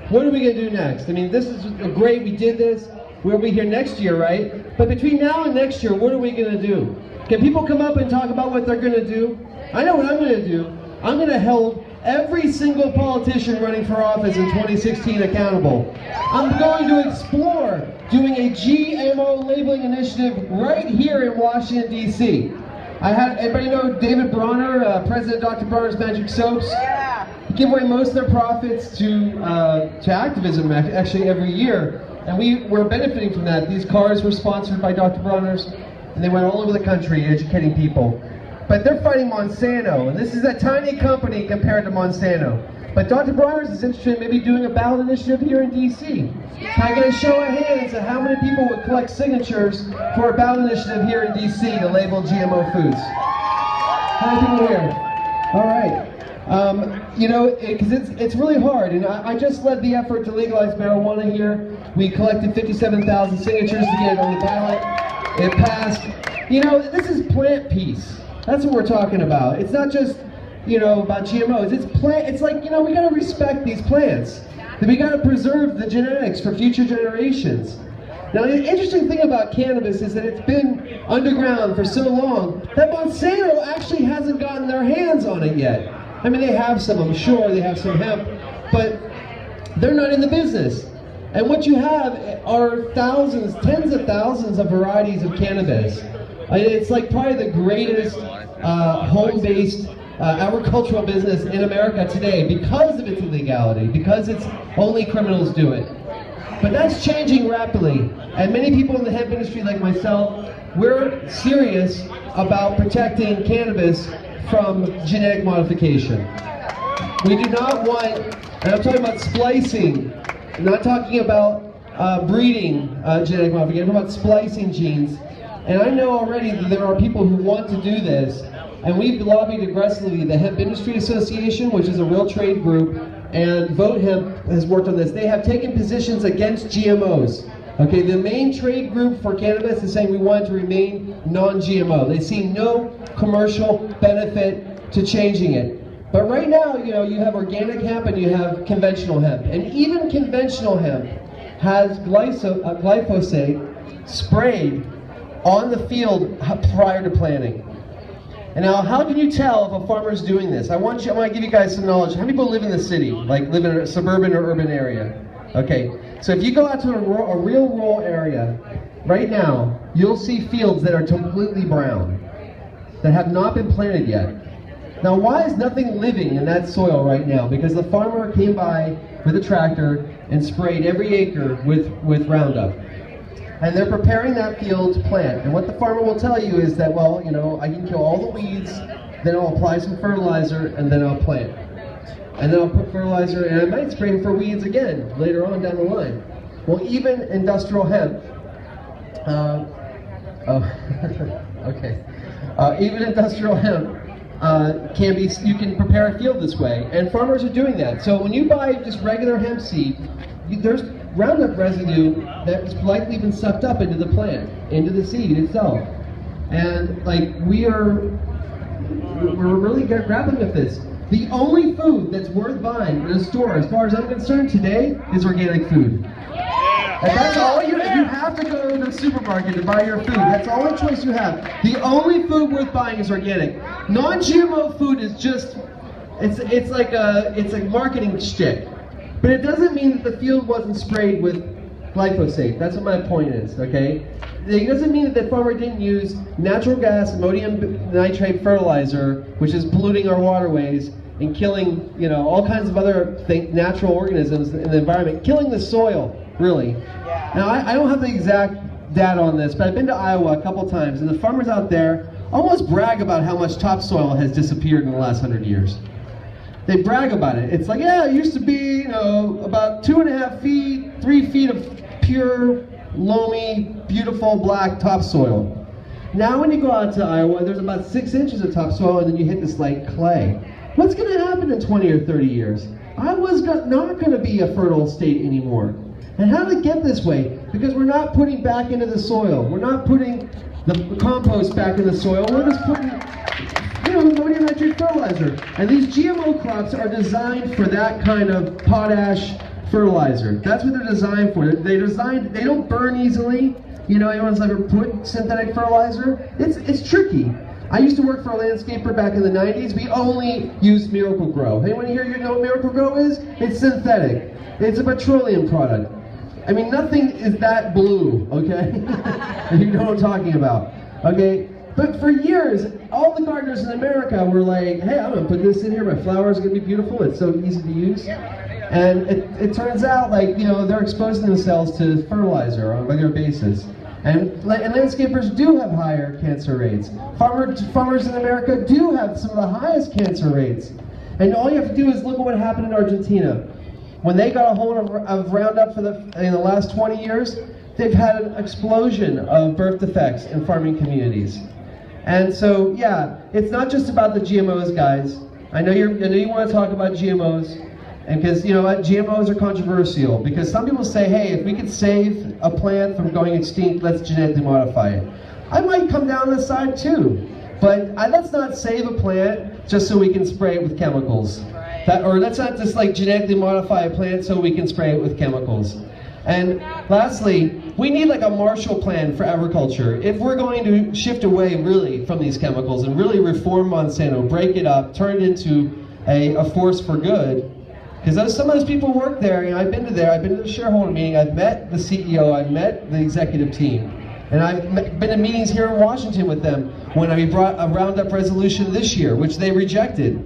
What are we going to do next? I mean, this is great. We did this. We'll be here next year, right? But between now and next year, what are we going to do? Can people come up and talk about what they're going to do? I know what I'm going to do. I'm going to hold every single politician running for office in 2016 accountable. I'm going to explore doing a GMO labeling initiative right here in Washington, D.C. Everybody know David Bronner, President of Dr. Bronner's Magic Soaps? Yeah. Give away most of their profits to activism actually every year. And we're benefiting from that. These cars were sponsored by Dr. Bronner's, and they went all over the country educating people. But they're fighting Monsanto, and this is a tiny company compared to Monsanto. But Dr. Bronner's is interested in maybe doing a ballot initiative here in D.C. Can I get a show of hands of how many people would collect signatures for a ballot initiative here in D.C. to label GMO foods? How many people here? All right. You know, because it's really hard, and I just led the effort to legalize marijuana here. We collected 57,000 signatures to get it on the ballot. It passed. You know, this is plant peace. That's what we're talking about. It's not just, you know, about GMOs. It's like, you know, we gotta respect these plants. We gotta preserve the genetics for future generations. Now, the interesting thing about cannabis is that it's been underground for so long that Monsanto actually hasn't gotten their hands on it yet. I mean, they have some, I'm sure, they have some hemp, but they're not in the business. And what you have are thousands, tens of thousands of varieties of cannabis. It's like probably the greatest home-based agricultural business in America today because of its illegality, because it's only criminals do it. But that's changing rapidly, and many people in the hemp industry like myself, we're serious about protecting cannabis from genetic modification. We do not want, and I'm talking about splicing, I'm not talking about breeding genetic modification, I'm talking about splicing genes. And I know already that there are people who want to do this, and we've lobbied aggressively. The Hemp Industry Association, which is a real trade group, and Vote Hemp has worked on this. They have taken positions against GMOs. Okay, the main trade group for cannabis is saying we want it to remain non-GMO. They see no commercial benefit to changing it. But right now, you know, you have organic hemp and you have conventional hemp. And even conventional hemp has glyphosate sprayed on the field prior to planting. And now, how can you tell if a farmer's doing this? I want to give you guys some knowledge. How many people live in the city, like live in a suburban or urban area? Okay, so if you go out to a real rural area, right now, you'll see fields that are completely brown, that have not been planted yet. Now, why is nothing living in that soil right now? Because the farmer came by with a tractor and sprayed every acre with Roundup. And they're preparing that field to plant. And what the farmer will tell you is that, well, you know, I can kill all the weeds, then I'll apply some fertilizer, and then I'll plant. And then I'll put fertilizer, and I might spray for weeds again later on down the line. Well, even industrial hemp, even industrial hemp you can prepare a field this way, and farmers are doing that. So when you buy just regular hemp seed, there's Roundup residue that's likely been sucked up into the plant, into the seed itself. And like we're really grappling with this. The only food that's worth buying in a store, as far as I'm concerned today, is organic food. And that's all you have to go to the supermarket to buy your food. That's the only choice you have. The only food worth buying is organic. Non-GMO food is just, it's like a marketing shtick. But it doesn't mean that the field wasn't sprayed with glyphosate. That's what my point is, okay? It doesn't mean that the farmer didn't use natural gas, ammonium nitrate fertilizer, which is polluting our waterways and killing, you know, all kinds of other natural organisms in the environment, killing the soil, really. Now, I don't have the exact data on this, but I've been to Iowa a couple times, and the farmers out there almost brag about how much topsoil has disappeared in the last 100 years. They brag about it. It's like, yeah, it used to be, you know, about 2.5 feet, 3 feet of pure, loamy, beautiful black topsoil. Now when you go out to Iowa, there's about 6 inches of topsoil, and then you hit this light clay. What's going to happen in 20 or 30 years? Iowa's not going to be a fertile state anymore. And how did it get this way? Because we're not putting back into the soil. We're not putting the compost back in the soil. We're just putting, you know, ammonium nitrate fertilizer. And these GMO crops are designed for that kind of potash fertilizer. That's what they're designed for. They don't burn easily. You know, anyone's ever put synthetic fertilizer? It's tricky. I used to work for a landscaper back in the 90s. We only used Miracle-Gro. Anyone here know what Miracle-Gro is? It's synthetic. It's a petroleum product. I mean, nothing is that blue, okay? You know what I'm talking about, okay? But for years, all the gardeners in America were like, hey, I'm gonna put this in here, my flowers are gonna be beautiful, it's so easy to use. And it turns out, like, you know, they're exposing themselves to fertilizer on a regular basis. And landscapers do have higher cancer rates. Farmers in America do have some of the highest cancer rates. And all you have to do is look at what happened in Argentina. When they got a hold of Roundup in the last 20 years, they've had an explosion of birth defects in farming communities. And so, yeah, it's not just about the GMOs, guys. I know you want to talk about GMOs, and because, you know what, GMOs are controversial, because some people say, hey, if we could save a plant from going extinct, let's genetically modify it. I might come down this side too, but let's not save a plant just so we can spray it with chemicals. Or let's not just like genetically modify a plant so we can spray it with chemicals. And lastly, we need like a Marshall Plan for agriculture. If we're going to shift away really from these chemicals and really reform Monsanto, break it up, turn it into a force for good, because some of those people work there. You know, I've been to the shareholder meeting, I've met the CEO, I've met the executive team, and I've been in meetings here in Washington with them when we brought a Roundup resolution this year, which they rejected.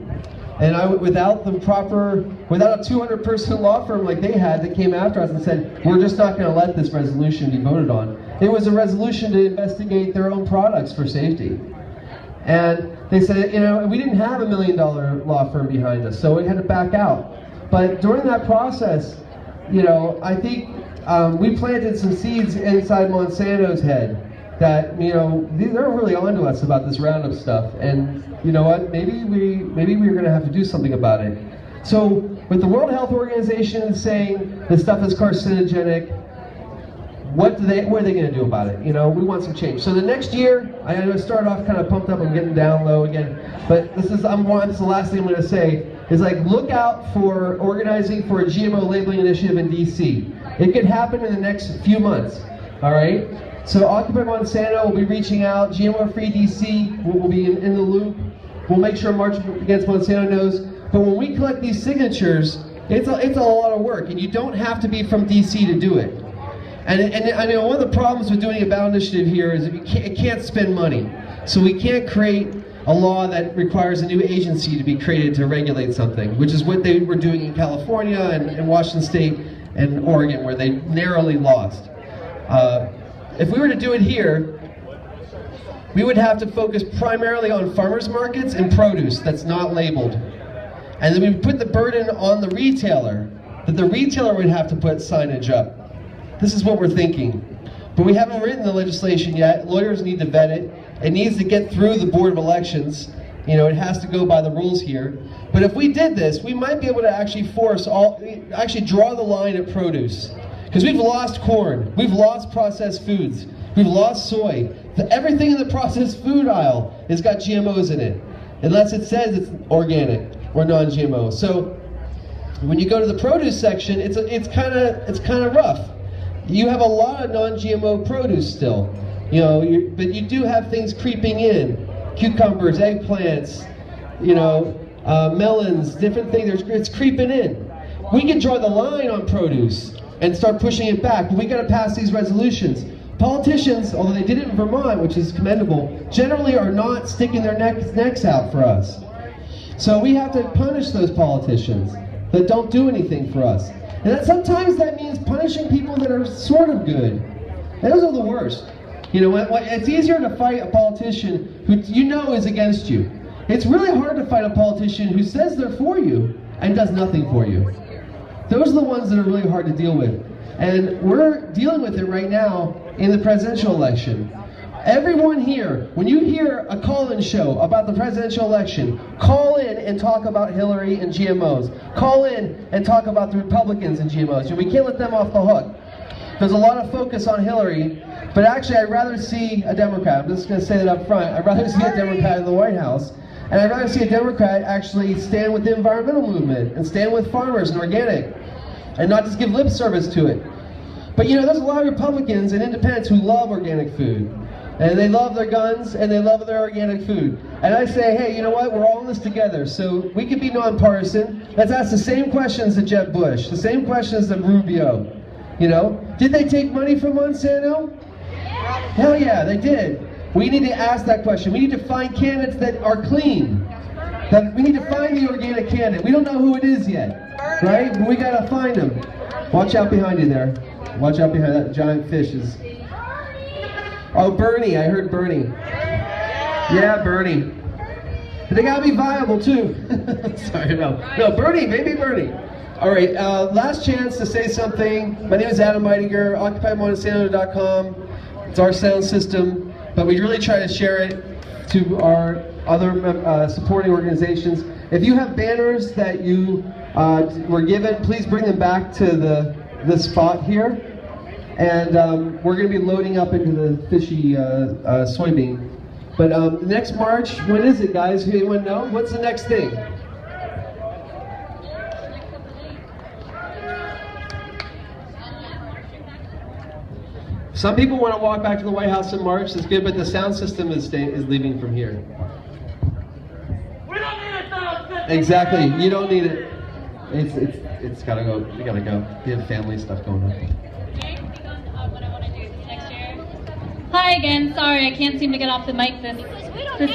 And without a 200-person law firm like they had that came after us and said, we're just not going to let this resolution be voted on. It was a resolution to investigate their own products for safety. And they said, you know, we didn't have $1 million law firm behind us, so we had to back out. But during that process, you know, I think we planted some seeds inside Monsanto's head that, you know, they're really onto us about this Roundup stuff. And you know what? Maybe we're going to have to do something about it. So, with the World Health Organization saying this stuff is carcinogenic, what are they going to do about it? You know, we want some change. So the next year, I know I started off kind of pumped up. I'm getting down low again, but this is the last thing I'm going to say is like look out for organizing for a GMO labeling initiative in DC. It could happen in the next few months. All right. So Occupy Monsanto will be reaching out. GMO Free DC will be in the loop. We'll make sure March Against Monsanto knows. But when we collect these signatures, it's a lot of work, and you don't have to be from DC to do it. And I know one of the problems with doing a ballot initiative here is it can't spend money. So we can't create a law that requires a new agency to be created to regulate something, which is what they were doing in California and Washington State and Oregon, where they narrowly lost. If we were to do it here, we would have to focus primarily on farmers markets and produce that's not labeled. And then we would put the burden on the retailer, that the retailer would have to put signage up. This is what we're thinking. But we haven't written the legislation yet. Lawyers need to vet it. It needs to get through the Board of Elections. You know, it has to go by the rules here. But if we did this, we might be able to actually actually draw the line at produce. Because we've lost corn, we've lost processed foods, we've lost soy. Everything in the processed food aisle has got GMOs in it, unless it says it's organic or non-GMO. So when you go to the produce section, it's kind of rough. You have a lot of non-GMO produce still, you know, but you do have things creeping in. Cucumbers, eggplants, you know, melons, different things. It's creeping in. We can draw the line on produce and start pushing it back, but we got to pass these resolutions. Politicians, although they did it in Vermont, which is commendable, generally are not sticking their necks out for us. So we have to punish those politicians that don't do anything for us. And sometimes that means punishing people that are sort of good. Those are the worst. You know, it's easier to fight a politician who you know is against you. It's really hard to fight a politician who says they're for you and does nothing for you. Those are the ones that are really hard to deal with. And we're dealing with it right now in the presidential election. Everyone here, when you hear a call-in show about the presidential election, call in and talk about Hillary and GMOs. Call in and talk about the Republicans and GMOs. And we can't let them off the hook. There's a lot of focus on Hillary, but actually I'd rather see a Democrat. I'm just going to say that up front. I'd rather see a Democrat in the White House. And I'd rather see a Democrat actually stand with the environmental movement and stand with farmers and organic and not just give lip service to it. But you know, there's a lot of Republicans and independents who love organic food. And they love their guns and they love their organic food. And I say, hey, you know what? We're all in this together. So we can be nonpartisan. Let's ask the same questions to Jeb Bush, the same questions to Rubio. You know, did they take money from Monsanto? Hell yeah, they did. We need to ask that question. We need to find candidates that are clean. We need to find the organic candidate. We don't know who it is yet, right? But we gotta find them. Watch out behind you there. Watch out behind that giant fish is. Oh, Bernie, I heard Bernie. Yeah, Bernie. But they gotta be viable too. Sorry, no, Bernie, maybe Bernie. All right, last chance to say something. My name is Adam Meitinger, OccupyMonsanto.com. It's our sound system, but we really try to share it to our other supporting organizations. If you have banners that you were given, please bring them back to the spot here. And we're going to be loading up into the fishy soybean. But next March, when is it, guys? Anyone know? What's the next thing? Some people want to walk back to the White House in March. That's good, but the sound system is leaving from here. We don't need a sound system. Exactly. You don't need it. It's gotta go. You gotta go. You have family stuff going on. Hi again. Sorry, I can't seem to get off the mic this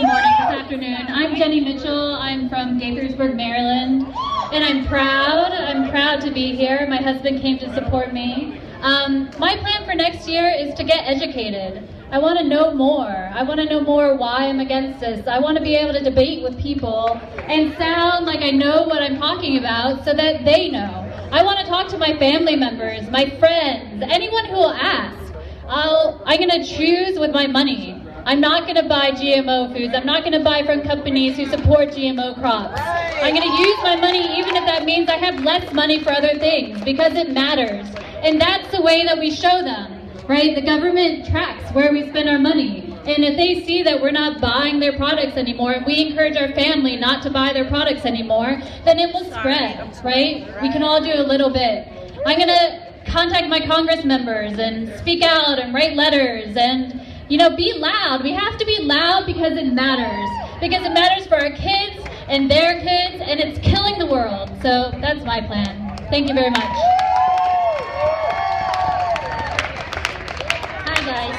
afternoon. I'm Jenny Mitchell. I'm from Gaithersburg, Maryland, and I'm proud to be here. My husband came to support me. My plan for next year is to get educated. I want to know more. I want to know more why I'm against this. I want to be able to debate with people and sound like I know what I'm talking about so that they know. I want to talk to my family members, my friends, anyone who will ask. I'm going to choose with my money. I'm not going to buy GMO foods. I'm not going to buy from companies who support GMO crops. I'm going to use my money even if that means I have less money for other things because it matters. And that's the way that we show them, right? The government tracks where we spend our money. And if they see that we're not buying their products anymore, and we encourage our family not to buy their products anymore, then it will spread, right? We can all do a little bit. I'm going to contact my Congress members and speak out and write letters and, you know, be loud. We have to be loud because it matters. Because it matters for our kids and their kids, and it's killing the world. So that's my plan. Thank you very much. Hi guys.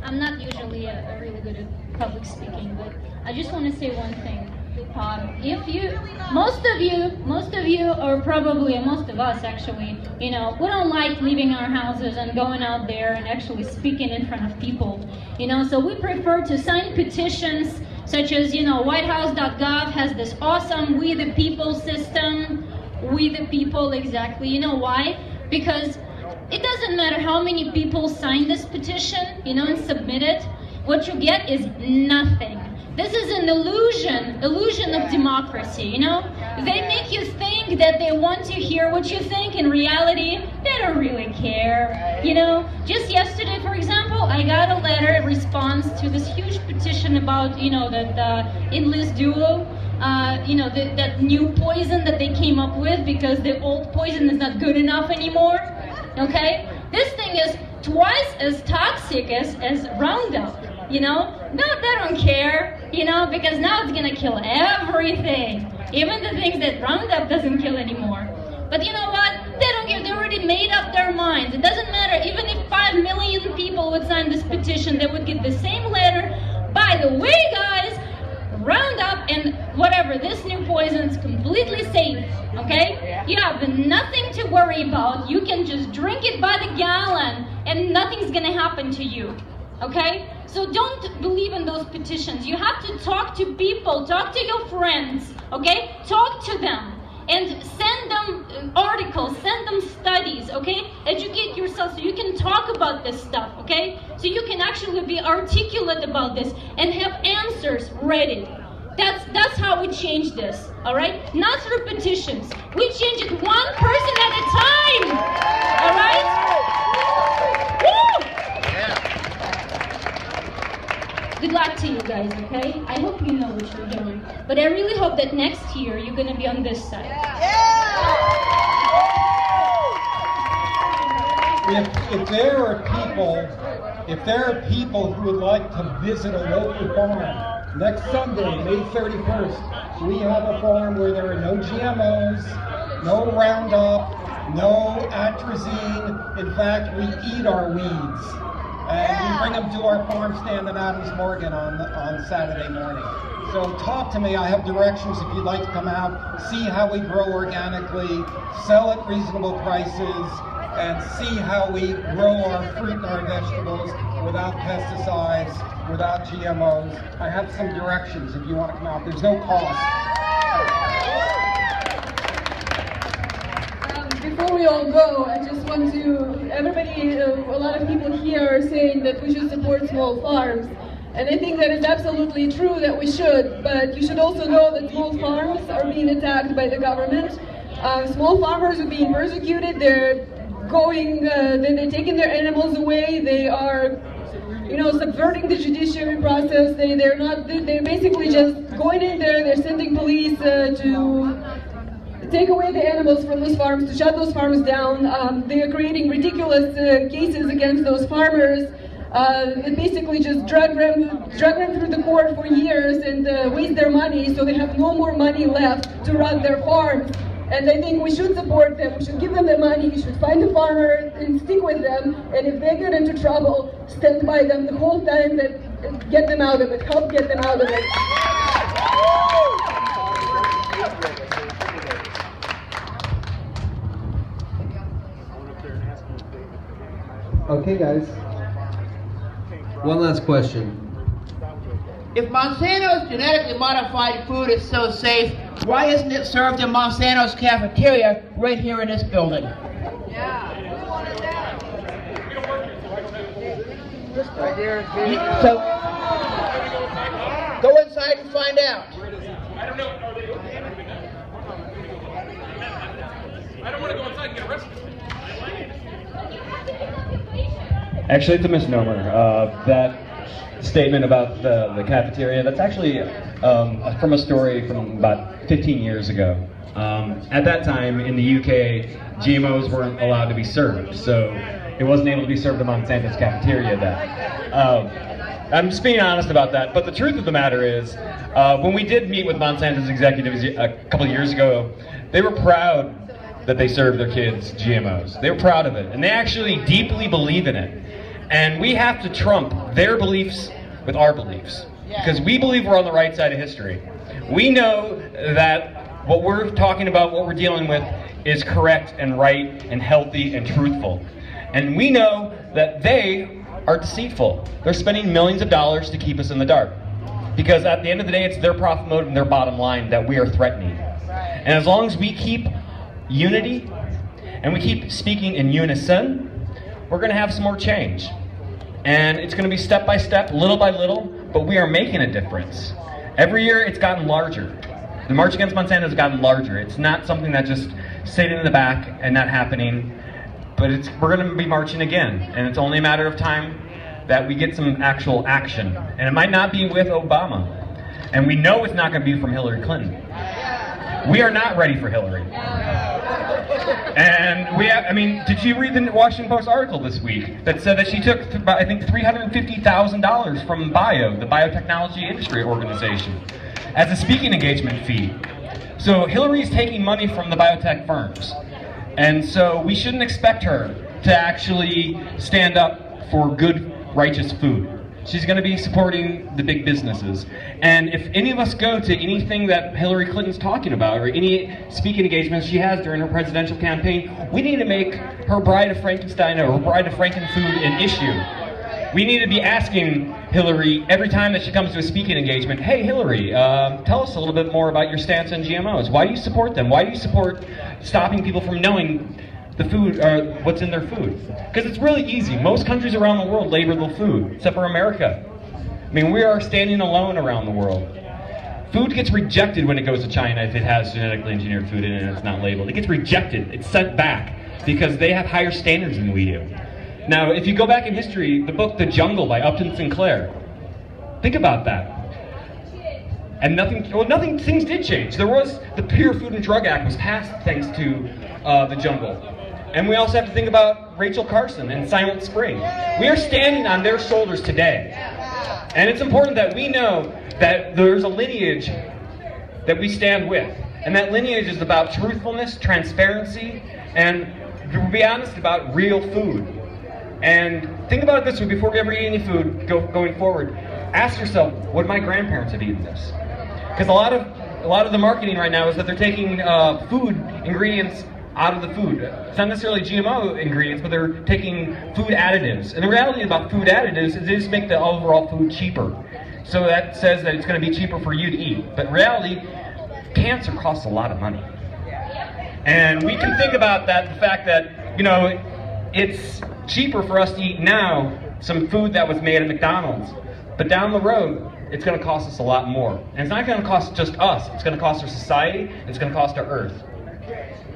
I'm not usually really good at public speaking, but I just want to say one thing. Most of you, or probably most of us actually, you know, we don't like leaving our houses and going out there and actually speaking in front of people, you know, so we prefer to sign petitions such as, you know, whitehouse.gov has this awesome We the People system. We the People, exactly. You know why? Because it doesn't matter how many people sign this petition, you know, and submit it. what you get is nothing. This is an illusion of democracy, you know? They make you think that they want to hear what you think. In reality, they don't really care, you know? Just yesterday, for example, I got a letter in response to this huge petition about, you know, the Enlist Duo, you know, that new poison that they came up with because the old poison is not good enough anymore, okay? This thing is twice as toxic as Roundup. You know, no, they don't care, you know, because now it's gonna kill everything, even the things that Roundup doesn't kill anymore. But you know what? They don't care. They already made up their minds. It doesn't matter. Even if 5 million people would sign this petition, they would get the same letter. By the way, guys, Roundup and whatever, this new poison is completely safe, okay? You have nothing to worry about. You can just drink it by the gallon and nothing's gonna happen to you, okay? So don't believe in those petitions. You have to talk to people, talk to your friends, okay? Talk to them and send them articles, send them studies, okay? Educate yourself so you can talk about this stuff, okay? So you can actually be articulate about this and have answers ready. That's how we change this, all right? Not through petitions. We change it one person at a time, all right? Woo! Good luck to you guys, okay? I hope you know what you're doing. But I really hope that next year you're gonna be on this side. If there are people who would like to visit a local farm, next Sunday, May 31st, we have a farm where there are no GMOs, no Roundup, no atrazine. In fact, we eat our weeds. And we bring them to our farm stand in Adams Morgan on Saturday morning. So talk to me. I have directions if you'd like to come out, see how we grow organically, sell at reasonable prices, and see how we grow our fruit and our vegetables without pesticides, without GMOs. I have some directions if you want to come out. There's no cost. Before we all go, I just want to, everybody, a lot of people here are saying that we should support small farms. And I think that is absolutely true that we should, but you should also know that small farms are being attacked by the government. Small farmers are being persecuted, they're taking their animals away, they are, you know, subverting the judiciary process, they're basically just going in there, they're sending police to take away the animals from those farms, to shut those farms down. They are creating ridiculous cases against those farmers. They basically just drag them through the court for years and waste their money, so they have no more money left to run their farms. And I think we should support them. We should give them their money. We should find the farmer and stick with them. And if they get into trouble, stand by them the whole time, and get them out of it. Help get them out of it. Okay, guys. One last question. If Monsanto's genetically modified food is so safe, why isn't it served in Monsanto's cafeteria right here in this building? So, go inside and find out. I don't want to go inside and get arrested. Actually, it's a misnomer. That statement about the cafeteria, that's actually from a story from about 15 years ago. At that time, in the UK, GMOs weren't allowed to be served, so it wasn't able to be served in Monsanto's cafeteria then. I'm just being honest about that, but the truth of the matter is, when we did meet with Monsanto's executives a couple of years ago, they were proud that they served their kids GMOs. They were proud of it, and they actually deeply believe in it. And we have to trump their beliefs with our beliefs, because we believe we're on the right side of history. We know that what we're talking about, what we're dealing with, is correct and right and healthy and truthful. And we know that they are deceitful. They're spending millions of dollars to keep us in the dark, because at the end of the day, it's their profit motive and their bottom line that we are threatening. And as long as we keep unity and we keep speaking in unison, we're going to have some more change. And it's going to be step by step, little by little, but we are making a difference. Every year it's gotten larger. The March Against Monsanto has gotten larger. It's not something that just sitting in the back and not happening, but we're going to be marching again. And it's only a matter of time that we get some actual action. And it might not be with Obama. And we know it's not going to be from Hillary Clinton. We are not ready for Hillary. And did you read the Washington Post article this week that said that she took, I think, $350,000 from BIO, the Biotechnology Industry Organization, as a speaking engagement fee? So Hillary's taking money from the biotech firms. And so we shouldn't expect her to actually stand up for good, righteous food. She's going to be supporting the big businesses. And if any of us go to anything that Hillary Clinton's talking about, or any speaking engagements she has during her presidential campaign, we need to make her Bride of Frankenstein or her Bride of Frankenfood an issue. We need to be asking Hillary every time that she comes to a speaking engagement, hey Hillary, tell us a little bit more about your stance on GMOs. Why do you support them? Why do you support stopping people from knowing the food, or what's in their food? Because it's really easy. Most countries around the world label the food, except for America. I mean, we are standing alone around the world. Food gets rejected when it goes to China if it has genetically engineered food in it and it's not labeled. It gets rejected. It's sent back because they have higher standards than we do. Now, if you go back in history, the book The Jungle by Upton Sinclair, think about that. And things did change. The Pure Food and Drug Act was passed thanks to The Jungle. And we also have to think about Rachel Carson and Silent Spring. We are standing on their shoulders today. And it's important that we know that there's a lineage that we stand with. And that lineage is about truthfulness, transparency, and to be honest, about real food. And think about it this way before we ever eat any food going forward. Ask yourself, would my grandparents have eaten this? Because a lot of the marketing right now is that they're taking food ingredients out of the food. It's not necessarily GMO ingredients, but they're taking food additives. And the reality about food additives is they just make the overall food cheaper. So that says that it's going to be cheaper for you to eat. But in reality, cancer costs a lot of money. And we can think about that, the fact that, you know, it's cheaper for us to eat now some food that was made at McDonald's. But down the road, it's going to cost us a lot more. And it's not going to cost just us. It's going to cost our society. It's going to cost our earth.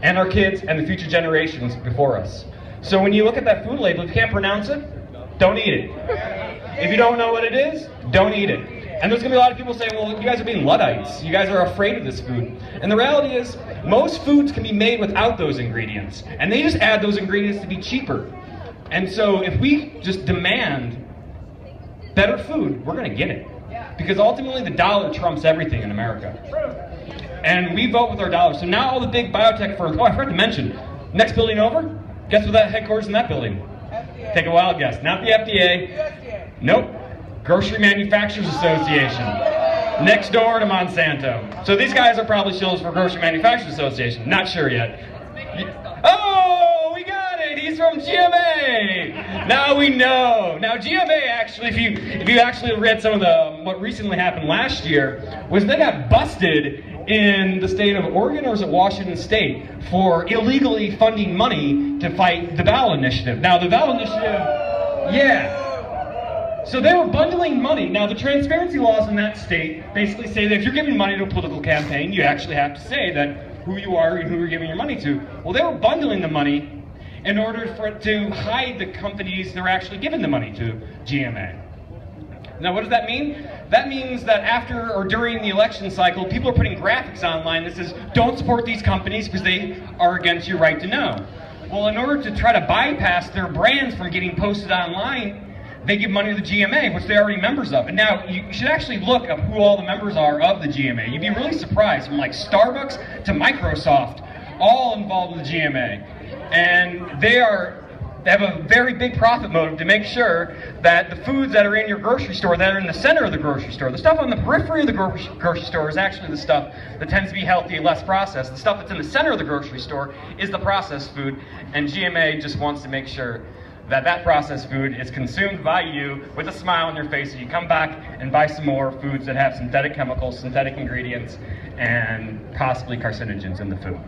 And our kids and the future generations before us. So when you look at that food label, if you can't pronounce it, don't eat it. If you don't know what it is, don't eat it. And there's going to be a lot of people saying, well, you guys are being Luddites. You guys are afraid of this food. And the reality is, most foods can be made without those ingredients. And they just add those ingredients to be cheaper. And so if we just demand better food, we're going to get it. Because ultimately the dollar trumps everything in America. And we vote with our dollars. So now all the big biotech firms, I forgot to mention, next building over, guess what that headquarters in that building? FDA. Take a wild guess. Not the FDA. USDA. Nope. Grocery Manufacturers Association. Next door to Monsanto. So these guys are probably shills for Grocery Manufacturers Association. Not sure yet. Oh, we got it. He's from GMA. Now we know. Now GMA actually, if you actually read some of what recently happened last year, was they got busted in the state of Oregon, or was it Washington State, for illegally funding money to fight the ballot initiative. Now the ballot initiative, yeah. So they were bundling money. Now the transparency laws in that state basically say that if you're giving money to a political campaign, you actually have to say that who you are and who you're giving your money to. Well, they were bundling the money in order to hide the companies that are actually giving the money to GMA. Now what does that mean? That means that after or during the election cycle, people are putting graphics online that says, don't support these companies because they are against your right to know. Well, in order to try to bypass their brands from getting posted online, they give money to the GMA, which they're already members of. And now, you should actually look up who all the members are of the GMA. You'd be really surprised, from like Starbucks to Microsoft, all involved with the GMA. And they have a very big profit motive to make sure that the foods that are in your grocery store, that are in the center of the grocery store, the stuff on the periphery of the grocery store is actually the stuff that tends to be healthy and less processed. The stuff that's in the center of the grocery store is the processed food, and GMA just wants to make sure that that processed food is consumed by you with a smile on your face so you come back and buy some more foods that have synthetic chemicals, synthetic ingredients, and possibly carcinogens in the food.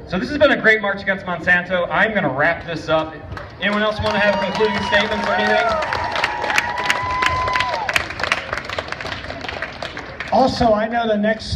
So this has been a great March Against Monsanto. I'm going to wrap this up. Anyone else want to have concluding statements or anything? Also, I know the next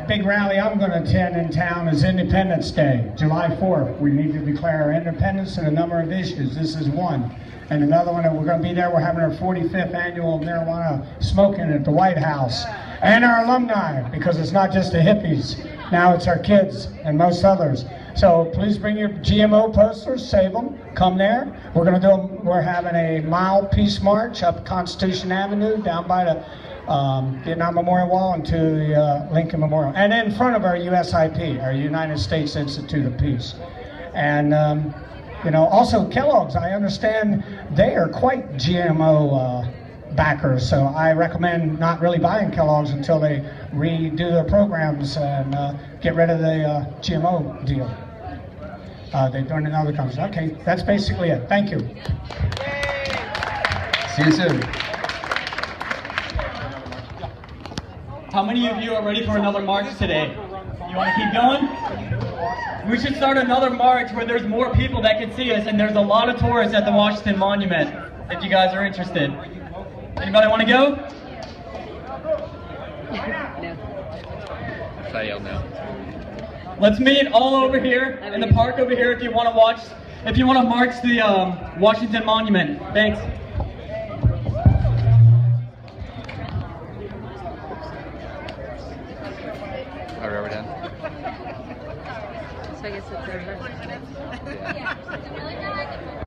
big rally I'm going to attend in town is Independence Day, July 4th. We need to declare our independence in a number of issues. This is one. And another one that we're going to be there, we're having our 45th annual marijuana smoking at the White House. And our alumni, because it's not just the hippies. Now it's our kids and most others. So please bring your GMO posters, save them, come there. We're having a mile peace march up Constitution Avenue down by the Vietnam Memorial Wall and to the Lincoln Memorial. And in front of our USIP, our United States Institute of Peace. And you know, also Kellogg's, I understand they are quite GMO backers, so I recommend not really buying Kellogg's until they redo their programs and get rid of the GMO deal. They've done it in other countries. Okay, that's basically it. Thank you. See you soon. How many of you are ready for another march today? You want to keep going? We should start another march where there's more people that can see us, and there's a lot of tourists at the Washington Monument, if you guys are interested. Anybody want to go? No. Fail, no. Let's meet all over here in the park over here if you want to march the Washington Monument. Thanks. Are we done? So I guess it's over. Yeah.